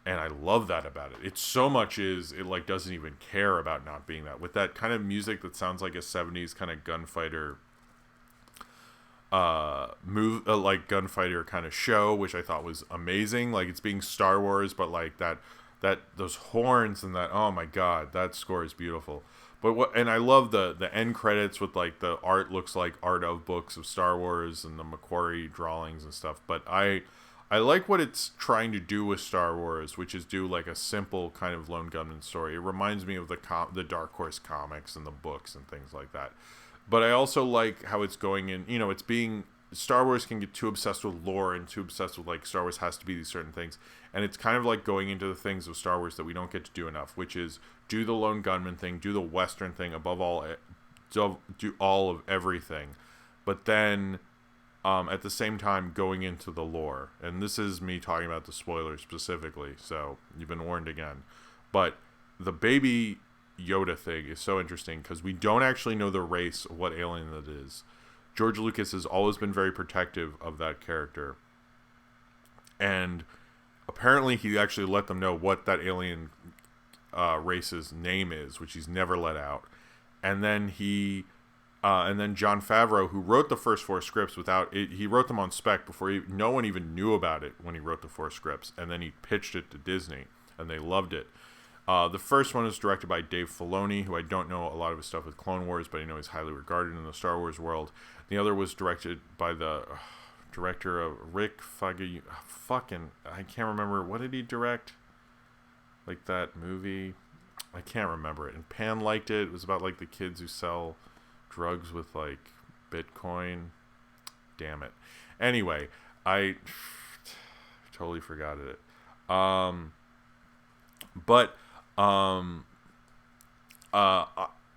and I love that about it. It's so much is it like doesn't even care about not being that, with that kind of music that sounds like a 70s kind of gunfighter like gunfighter kind of show, which I thought was amazing. Like, it's being Star Wars, but like that those horns and that, oh my god, that score is beautiful. But and I love the end credits with like the art looks like art of books of Star Wars and the Macquarie drawings and stuff. But I like what it's trying to do with Star Wars, which is do like a simple kind of lone gunman story. It reminds me of the Dark Horse comics and the books and things like that. But I also like how it's going in, it's being, Star Wars can get too obsessed with lore and too obsessed with like Star Wars has to be these certain things. And it's kind of like going into the things of Star Wars that we don't get to do enough, which is do the lone gunman thing, do the Western thing, above all, do all of everything. But then at the same time going into the lore. And this is me talking about the spoilers specifically, so you've been warned again. But the baby Yoda thing is so interesting because we don't actually know the race of what alien that is. George Lucas has always been very protective of that character, and apparently he actually let them know what that alien race's name is, which he's never let out. And then and then Jon Favreau, who wrote the first 4 scripts he wrote them on spec before no one even knew about it when he wrote the 4 scripts, and then he pitched it to Disney, and they loved it. The first one is directed by Dave Filoni, who I don't know a lot of his stuff with Clone Wars, but I know he's highly regarded in the Star Wars world. The other was directed by the director of Rick Faggy. I can't remember. What did he direct? Like that movie? I can't remember it. And Pan liked it. It was about like the kids who sell drugs with like Bitcoin. Damn it. Anyway, I totally forgot it.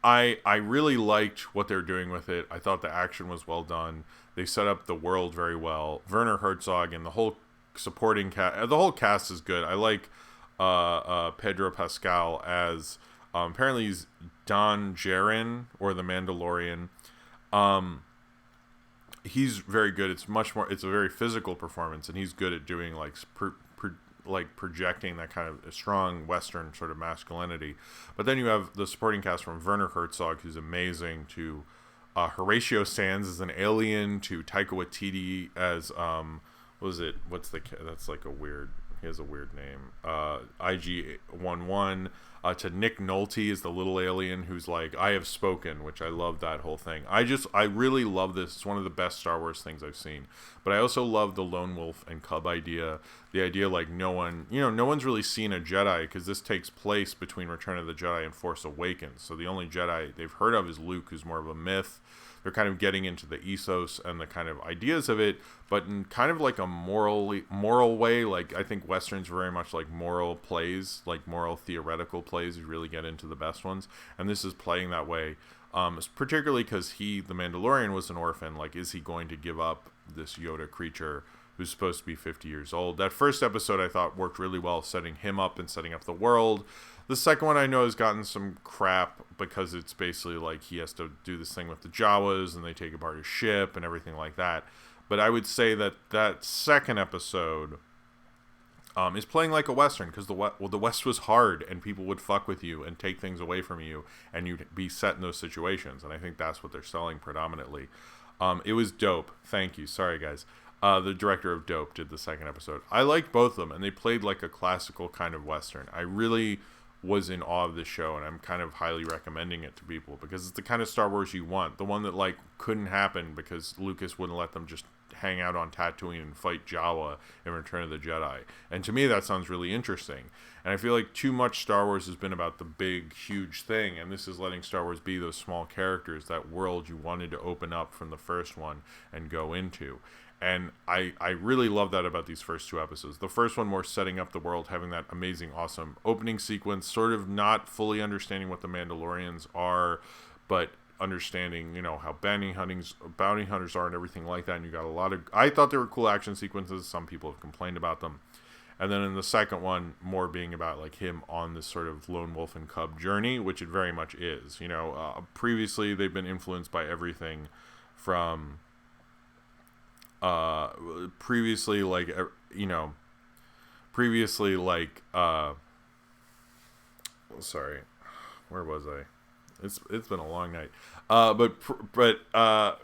I really liked what they're doing with it. I thought the action was well done. They set up the world very well. Werner Herzog and the whole supporting cast, the whole cast is good. I like Pedro Pascal as apparently he's Don Djarin or the Mandalorian. He's very good. It's a very physical performance, and he's good at doing like projecting that kind of strong Western sort of masculinity. But then you have the supporting cast from Werner Herzog, who's amazing, to Horatio Sands as an alien, to Taika Waititi as that's like a weird, he has a weird name, IG-11, to Nick Nolte as the little alien who's like, I have spoken, which I love that whole thing. I really love this. It's one of the best Star Wars things I've seen. But I also love the lone wolf and cub idea. The idea like no one's really seen a Jedi, because this takes place between Return of the Jedi and Force Awakens. So the only Jedi they've heard of is Luke, who's more of a myth. They're kind of getting into the ethos and the kind of ideas of it, but in kind of like a moral way. Like, I think Westerns are very much like moral plays, like moral theoretical plays. You really get into the best ones, and this is playing that way. Particularly because the Mandalorian was an orphan. Like, is he going to give up this Yoda creature who's supposed to be 50 years old? That first episode I thought worked really well, setting him up and setting up the world. The second one I know has gotten some crap because it's basically like he has to do this thing with the Jawas and they take apart his ship and everything like that. But I would say that second episode is playing like a Western, because the West was hard and people would fuck with you and take things away from you, and you'd be set in those situations. And I think that's what they're selling predominantly. It was dope. Thank you. Sorry, guys. The director of Dope did the second episode. I liked both of them, and they played like a classical kind of Western. I really was in awe of this show, and I'm kind of highly recommending it to people, because it's the kind of Star Wars you want. The one that like couldn't happen because Lucas wouldn't let them just hang out on Tatooine and fight Jawa in Return of the Jedi. And to me, that sounds really interesting. And I feel like too much Star Wars has been about the big, huge thing, and this is letting Star Wars be those small characters, that world you wanted to open up from the first one and go into. And I really love that about these first two episodes. The first one more setting up the world, having that amazing, awesome opening sequence, sort of not fully understanding what the Mandalorians are, but understanding, how bounty hunters are and everything like that. And you got a lot of, I thought they were cool action sequences. Some people have complained about them. And then in the second one, more being about like him on this sort of lone wolf and cub journey, which it very much is. Previously they've been influenced by everything from previously like sorry, where was I? It's been a long night. But I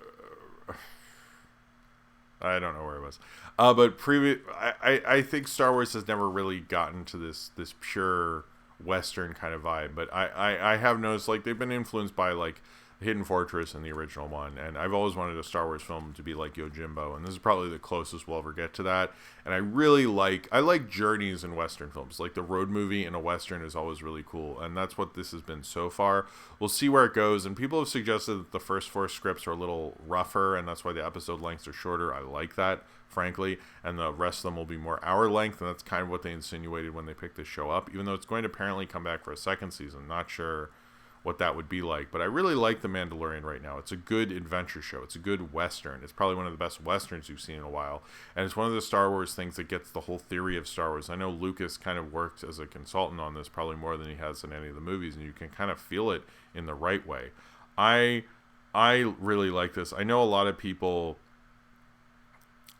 don't know where it was. I think Star Wars has never really gotten to this pure Western kind of vibe. But I have noticed like they've been influenced by like Hidden Fortress in the original one, and I've always wanted a Star Wars film to be like Yojimbo, and this is probably the closest we'll ever get to that. And I like journeys in Western films. Like the road movie in a Western is always really cool, and that's what this has been so far. We'll see where it goes, and people have suggested that the first 4 scripts are a little rougher, and that's why the episode lengths are shorter. I like that, frankly, and the rest of them will be more hour length, and that's kind of what they insinuated when they picked this show up, even though it's going to apparently come back for a second season. Not sure what that would be like, but I really like The Mandalorian right now. It's a good adventure show. It's a good Western. It's probably one of the best Westerns you've seen in a while, and it's one of the Star Wars things that gets the whole theory of Star Wars. I know Lucas kind of worked as a consultant on this probably more than he has in any of the movies, and you can kind of feel it in the right way. I really like this. I know a lot of people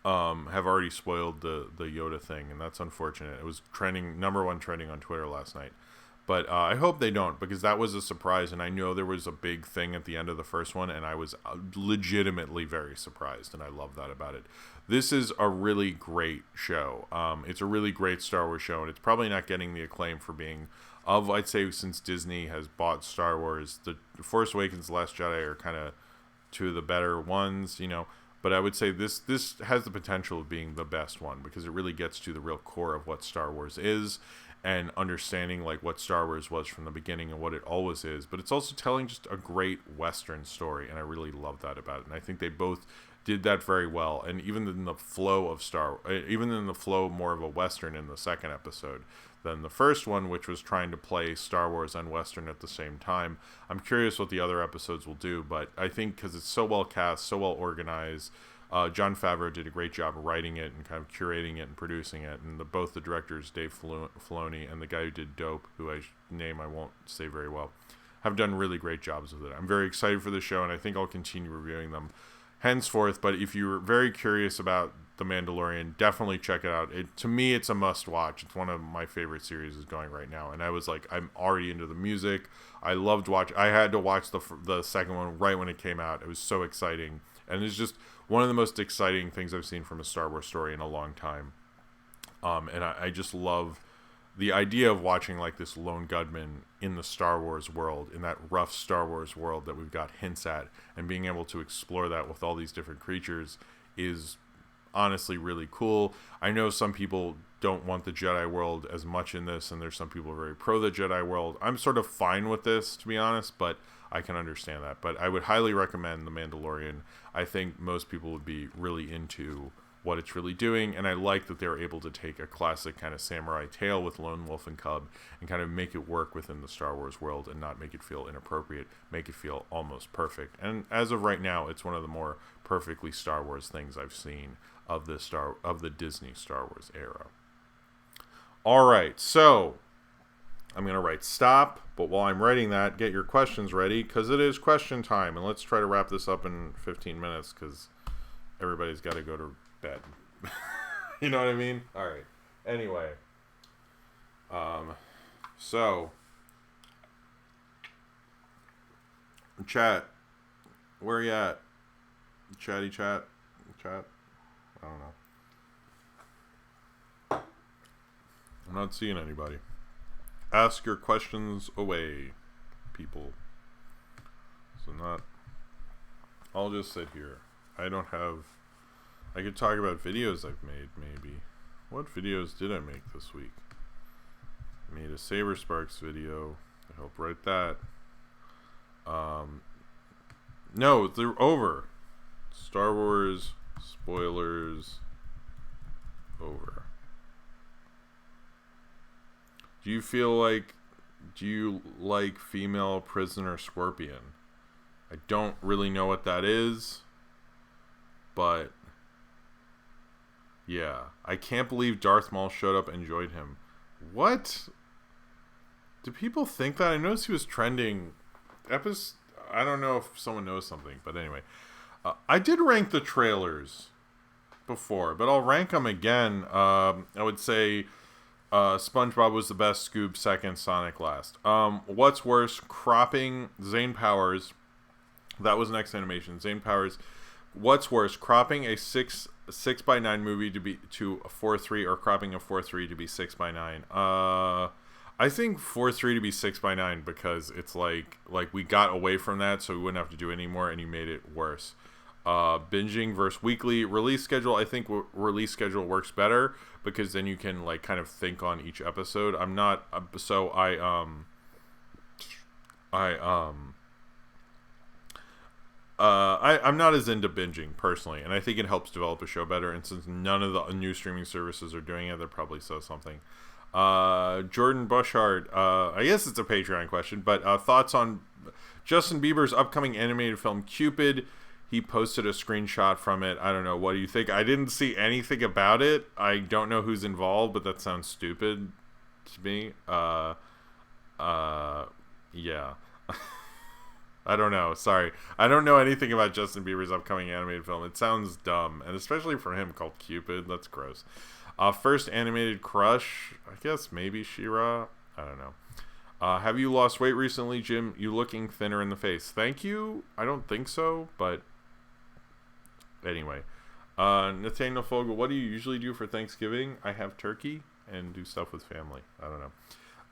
have already spoiled the Yoda thing, and that's unfortunate. It was number one trending on Twitter last night. But I hope they don't, because that was a surprise, and I know there was a big thing at the end of the first one, and I was legitimately very surprised, and I love that about it. This is a really great show. It's a really great Star Wars show, and it's probably not getting the acclaim for being, I'd say, since Disney has bought Star Wars, The Force Awakens, The Last Jedi are kind of two of the better ones, But I would say this has the potential of being the best one, because it really gets to the real core of what Star Wars is, and understanding like what Star Wars was from the beginning and what it always is. But it's also telling just a great Western story, and I really love that about it. And I think they both did that very well. And even in the flow more of a Western in the second episode than the first one, which was trying to play Star Wars and Western at the same time. I'm curious what the other episodes will do, but I think because it's so well cast, so well organized, Jon Favreau did a great job of writing it and kind of curating it and producing it. And both the directors, Dave Filoni and the guy who did Dope, who I won't say very well, have done really great jobs with it. I'm very excited for the show, and I think I'll continue reviewing them henceforth. But if you're very curious about The Mandalorian, definitely check it out. To me, it's a must-watch. It's one of my favorite series going right now. And I was like, I'm already into the music. I loved watching. I had to watch the second one right when it came out. It was so exciting. And it's just one of the most exciting things I've seen from a Star Wars story in a long time. And I just love the idea of watching like this lone gunman in the Star Wars world, in that rough Star Wars world that we've got hints at, and being able to explore that with all these different creatures is honestly really cool. I know some people don't want the Jedi world as much in this, and there's some people very pro the Jedi world. I'm sort of fine with this, to be honest, but I can understand that. But I would highly recommend The Mandalorian. I think most people would be really into what it's really doing, and I like that they're able to take a classic kind of samurai tale with lone wolf and cub and kind of make it work within the Star Wars world and not make it feel inappropriate, make it feel almost perfect. And as of right now, it's one of the more perfectly Star Wars things I've seen of the Disney Star Wars era. All right, so I'm going to write stop, but while I'm writing that, get your questions ready, because it is question time, and let's try to wrap this up in 15 minutes, because everybody's got to go to bed. You know what I mean? All right. Anyway. So. Chat. Where you at? Chatty chat. Chat. I don't know. I'm not seeing anybody. Ask your questions away, people. So not... I'll just sit here. I don't have... I could talk about videos I've made, maybe. What videos did I make this week? I made a Saber Sparks video. I helped write that. No, they're over. Star Wars spoilers over. Do you like female prisoner Scorpion? I don't really know what that is, but yeah, I can't believe Darth Maul showed up and enjoyed him. What? Do people think that? I noticed he was trending. I don't know if someone knows something, but anyway. I did rank the trailers before, but I'll rank them again. I would say SpongeBob was the best, Scoob second, Sonic last. What's worse, cropping Zane Powers. That was next animation. Zane Powers. What's worse, cropping a 6x9 movie to a 4:3 or cropping a 4:3 to be 6x9? I think 4:3 to be 6x9 because it's like we got away from that, so we wouldn't have to do it anymore, and you made it worse. Binging versus weekly release schedule. I think release schedule works better because then you can like kind of think on each episode. I'm not I'm not as into binging personally, and I think it helps develop a show better. And since none of the new streaming services are doing it, that probably says something. Jordan Bushard, I guess it's a Patreon question, but thoughts on Justin Bieber's upcoming animated film Cupid? He posted a screenshot from it. I don't know. What do you think? I didn't see anything about it. I don't know who's involved, but that sounds stupid to me. Yeah. I don't know. Sorry. I don't know anything about Justin Bieber's upcoming animated film. It sounds dumb, and especially for him called Cupid. That's gross. First animated crush, I guess maybe She-Ra. I don't know. Have you lost weight recently, Jim? You looking thinner in the face. Thank you. I don't think so, but anyway. Nathaniel Fogel, what do you usually do for Thanksgiving? I have turkey and do stuff with family. I don't know.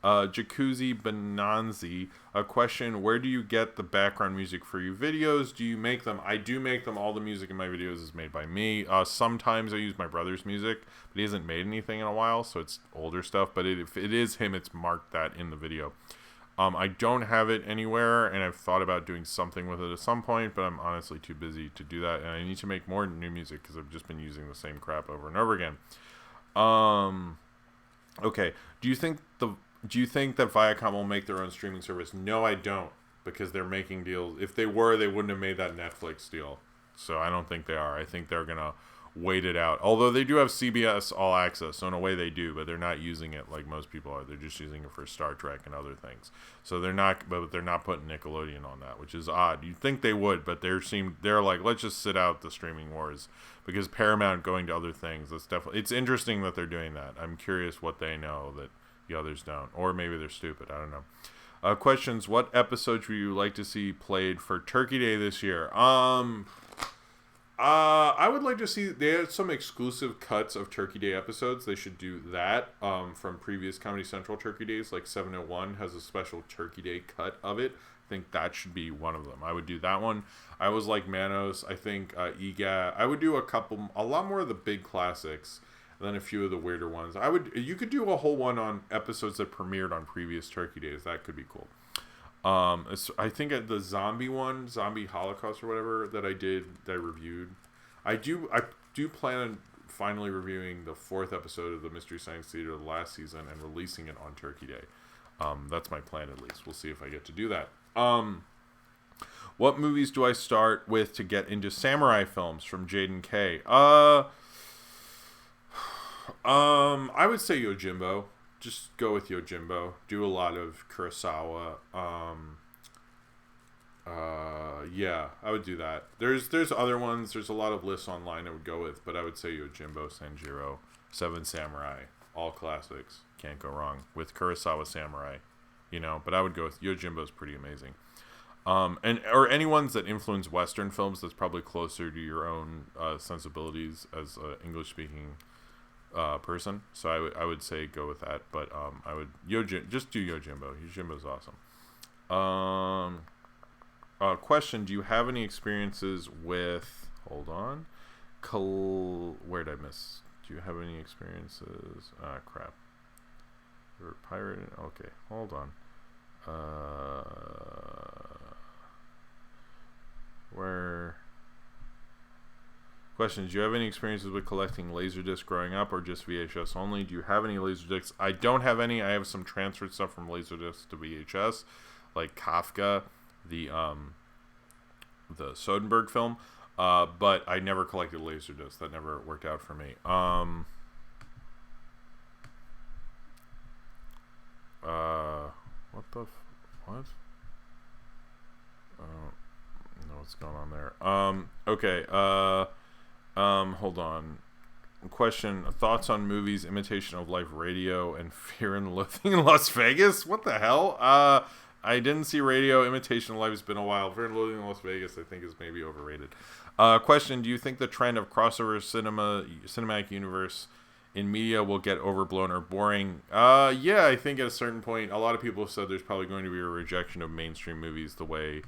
Jacuzzi Bonanzi, a question: where do you get the background music for your videos? Do you make them? I do make them. All the music in my videos is made by me. Sometimes I use my brother's music, but he hasn't made anything in a while, so it's older stuff. But if it is him, it's marked that in the video. I don't have it anywhere, and I've thought about doing something with it at some point, but I'm honestly too busy to do that, and I need to make more new music because I've just been using the same crap over and over again. Okay. Do you think that Viacom will make their own streaming service? No, I don't, because they're making deals. If they were, they wouldn't have made that Netflix deal. So I don't think they are. I think they're going to wait it out. Although they do have CBS All Access, so in a way they do, but they're not using it like most people are. They're just using it for Star Trek and other things. So they're not putting Nickelodeon on that, which is odd. You'd think they would, but they're like, let's just sit out the streaming wars, because Paramount going to other things, it's interesting that they're doing that. I'm curious what they know that the others don't, or maybe they're stupid. I don't know. Questions: what episodes would you like to see played for Turkey Day this year? I would like to see, they had some exclusive cuts of Turkey Day episodes. They should do that from previous Comedy Central Turkey Days. Like 701 has a special Turkey Day cut of it. I think that should be one of them. I would do that one. I was like Manos. I think EGAT. I would do a lot more of the big classics than a few of the weirder ones. You could do a whole one on episodes that premiered on previous Turkey Days. That could be cool. I think the zombie one, Zombie Holocaust or whatever, that I reviewed. I do plan on finally reviewing the 4th episode of the Mystery Science Theater of the last season and releasing it on Turkey Day. That's my plan, at least. We'll see if I get to do that. What movies do I start with to get into samurai films? From Jaden K. I would say Yojimbo. Just go with Yojimbo. Do a lot of Kurosawa. Yeah, I would do that. There's other ones. There's a lot of lists online I would go with, but I would say Yojimbo, Sanjiro, Seven Samurai, all classics. Can't go wrong with Kurosawa Samurai, But I would go with Yojimbo's pretty amazing. Or any ones that influence Western films that's probably closer to your own sensibilities as an English-speaking person. So I would say go with that. But I would just do Yojimbo. Yojimbo's awesome. Question: do you have any experiences with? Hold on. Where did I miss? Do you have any experiences? Crap. You're pirated. Okay, hold on. Where? Question: do you have any experiences with collecting Laserdiscs growing up, or just VHS only? Do you have any Laserdiscs? I don't have any. I have some transferred stuff from Laserdisc to VHS, like Kafka, the Soderbergh film. But I never collected Laserdiscs. That never worked out for me. What? Know what's going on there. Okay. Hold on. Question: thoughts on movies Imitation of Life Radio and Fear and Loathing in Las Vegas? What the hell? I didn't see Radio. Imitation of Life has been a while. Fear and Loathing in Las Vegas, I think, is maybe overrated. Question: do you think the trend of crossover cinematic universe in media will get overblown or boring? Yeah, I think at a certain point, a lot of people have said there's probably going to be a rejection of mainstream movies the way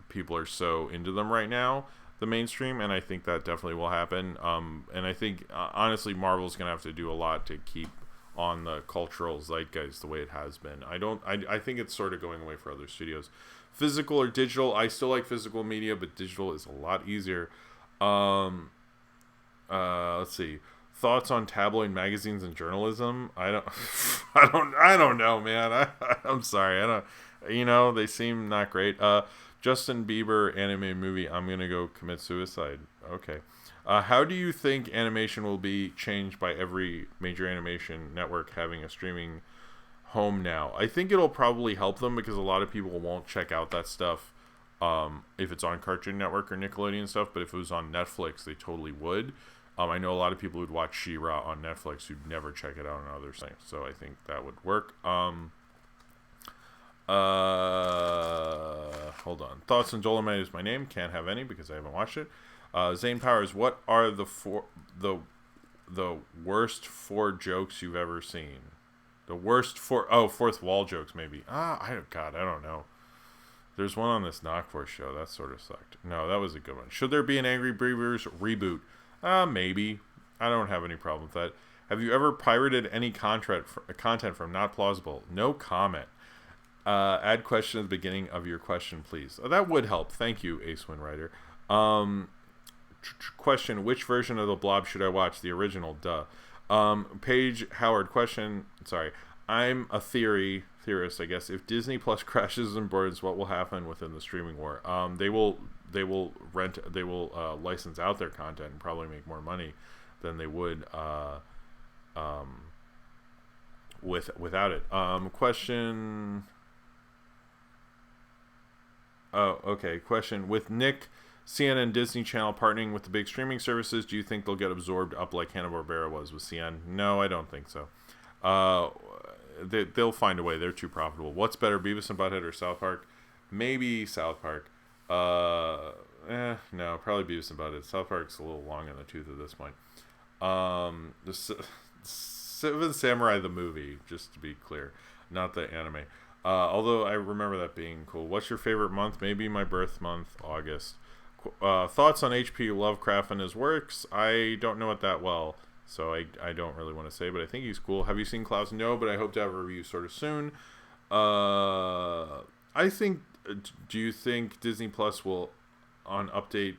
people are so into them right now, the mainstream, and I think that definitely will happen. And I think, honestly, Marvel's going to have to do a lot to keep on the cultural zeitgeist the way it has been. I think it's sort of going away for other studios. Physical or digital? I still like physical media, but digital is a lot easier. Let's see. Thoughts on tabloid magazines and journalism? I don't know, man. I'm sorry. They seem not great. Justin Bieber anime movie. I'm gonna go commit suicide. Okay. How do you think animation will be changed by every major animation network having a streaming home now? I think it'll probably help them because a lot of people won't check out that stuff if it's on Cartoon Network or Nickelodeon stuff, but if it was on Netflix, they totally would. I know a lot of people who'd watch She-Ra on Netflix who'd never check it out on other sites, so I think that would work. Hold on. Thoughts on Dolomite Is My Name? Can't have any because I haven't watched it. Zane Powers, what are the worst 4 jokes you've ever seen? The worst fourth wall jokes maybe. I don't know. There's one on this Knockforce show that sort of sucked. No, that was a good one. Should there be an Angry Beavers reboot? Maybe. I don't have any problem with that. Have you ever pirated any content from Not Plausible? No comment. Add question at the beginning of your question, please. That would help. Thank you, Ace Winwriter. Question: which version of The Blob should I watch? The original, duh. Paige Howard, question. Sorry. I'm a theorist, I guess. If Disney Plus crashes and burns, what will happen within the streaming war? They will license out their content and probably make more money than they would without it. Question. Oh, okay. Question: with Nick, CNN, Disney Channel partnering with the big streaming services, do you think they'll get absorbed up like Hanna-Barbera was with CN? No, I don't think so. They'll find a way. They're too profitable. What's better, Beavis and Butthead or South Park? Maybe South Park. No, probably Beavis and Butthead. South Park's a little long in the tooth at this point. The Seven Samurai, the movie, just to be clear, not the anime. Although I remember that being cool. What's your favorite month? Maybe my birth month, August. Thoughts on H.P. Lovecraft and his works? I don't know it that well, so I don't really want to say, but I think he's cool. Have you seen Klaus? No, but I hope to have a review sort of soon. Do you think Disney Plus will update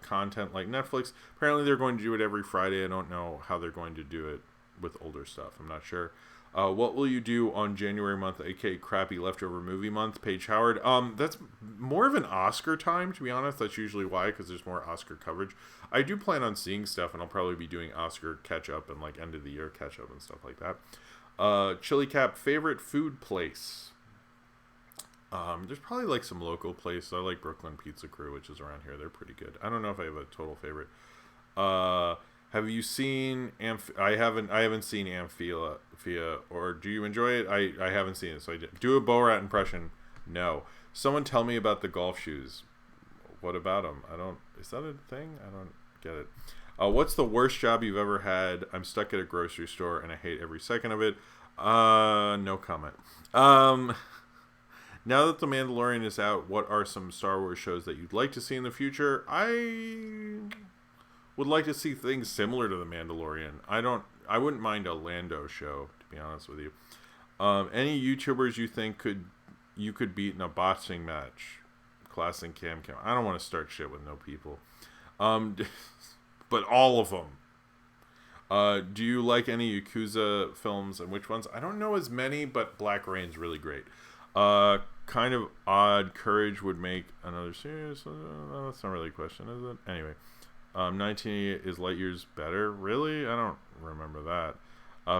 content like Netflix? Apparently they're going to do it every Friday. I don't know how they're going to do it with older stuff. I'm not sure. What will you do on January month, aka crappy leftover movie month? Paige Howard. That's more of an Oscar time, to be honest. That's usually why, because there's more Oscar coverage. I do plan on seeing stuff, and I'll probably be doing Oscar catch-up and like end of the year catch-up and stuff like that. Chili Cap, favorite food place? There's probably like some local place. I like Brooklyn Pizza Crew, which is around here. They're pretty good. I don't know if I have a total favorite. Have you seen I haven't seen Amphila, or do you enjoy it? I haven't seen it, so I did. Do a Borat impression. No. Someone tell me about the golf shoes. What about them? Is that a thing? I don't get it. What's the worst job you've ever had? I'm stuck at a grocery store and I hate every second of it. No comment. Now that The Mandalorian is out, what are some Star Wars shows that you'd like to see in the future? I would like to see things similar to The Mandalorian. I wouldn't mind a Lando show, to be honest with you. Any YouTubers you think you could beat in a boxing match? Class and Cam. I don't want to start shit with no people. But all of them. Do you like any Yakuza films, and which ones? I don't know as many, but Black Rain's really great. Kind of odd. Courage would make another series. That's not really a question, is it? Anyway, 1988 is light years better. Really? I don't remember that.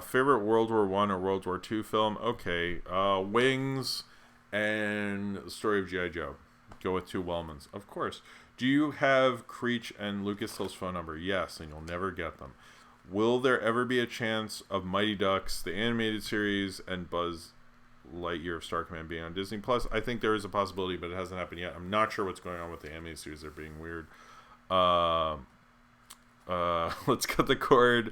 Favorite World War I or World War II film? Okay. Wings and the Story of G.I. Joe. Go with two Wellmans, of course. Do you have Creech and Lucas Hill's phone number? Yes, and you'll never get them. Will there ever be a chance of Mighty Ducks, the animated series, and Buzz Lightyear of Star Command being on Disney Plus? I think there is a possibility, but it hasn't happened yet. I'm not sure what's going on with the animated series. They're being weird. Let's cut the cord.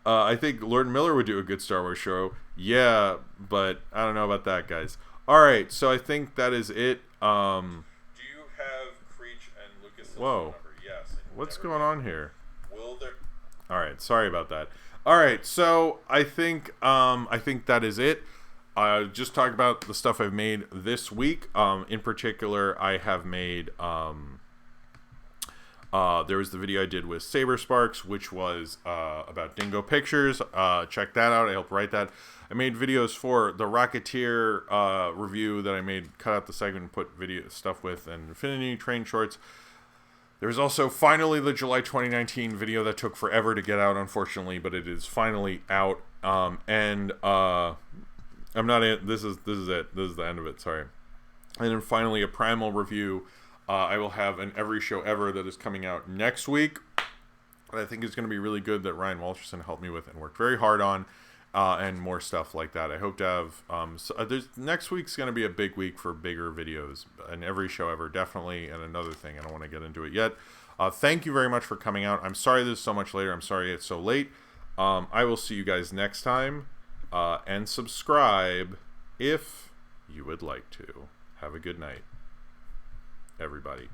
I think Lord Miller would do a good Star Wars show. Yeah, but I don't know about that, guys. All right, so I think that is it. Do you have Creech and Lucas Hill's phone number? Yes. What's going on here? Will there? All right, sorry about that. All right, so I think that is it. Just talk about the stuff I've made this week. In particular, I have made. There was the video I did with Saber Sparks, which was about Dingo Pictures. Check that out. I helped write that. I made videos for the Rocketeer review that I made, cut out the segment and put video stuff with, and Infinity Train shorts. There's also finally the July 2019 video that took forever to get out, unfortunately, but it is finally out. I'm not in. This is it. This is the end of it. Sorry. And then finally a Primal review. I will have an Every Show Ever that is coming out next week. I think it's going to be really good, that Ryan Walterson helped me with and worked very hard on, and more stuff like that. I hope to have next week's going to be a big week for bigger videos, an Every Show Ever definitely, and another thing. I don't want to get into it yet. Thank you very much for coming out. I'm sorry this is so much later. I'm sorry it's so late. I will see you guys next time, and subscribe if you would like to. Have a good night, everybody.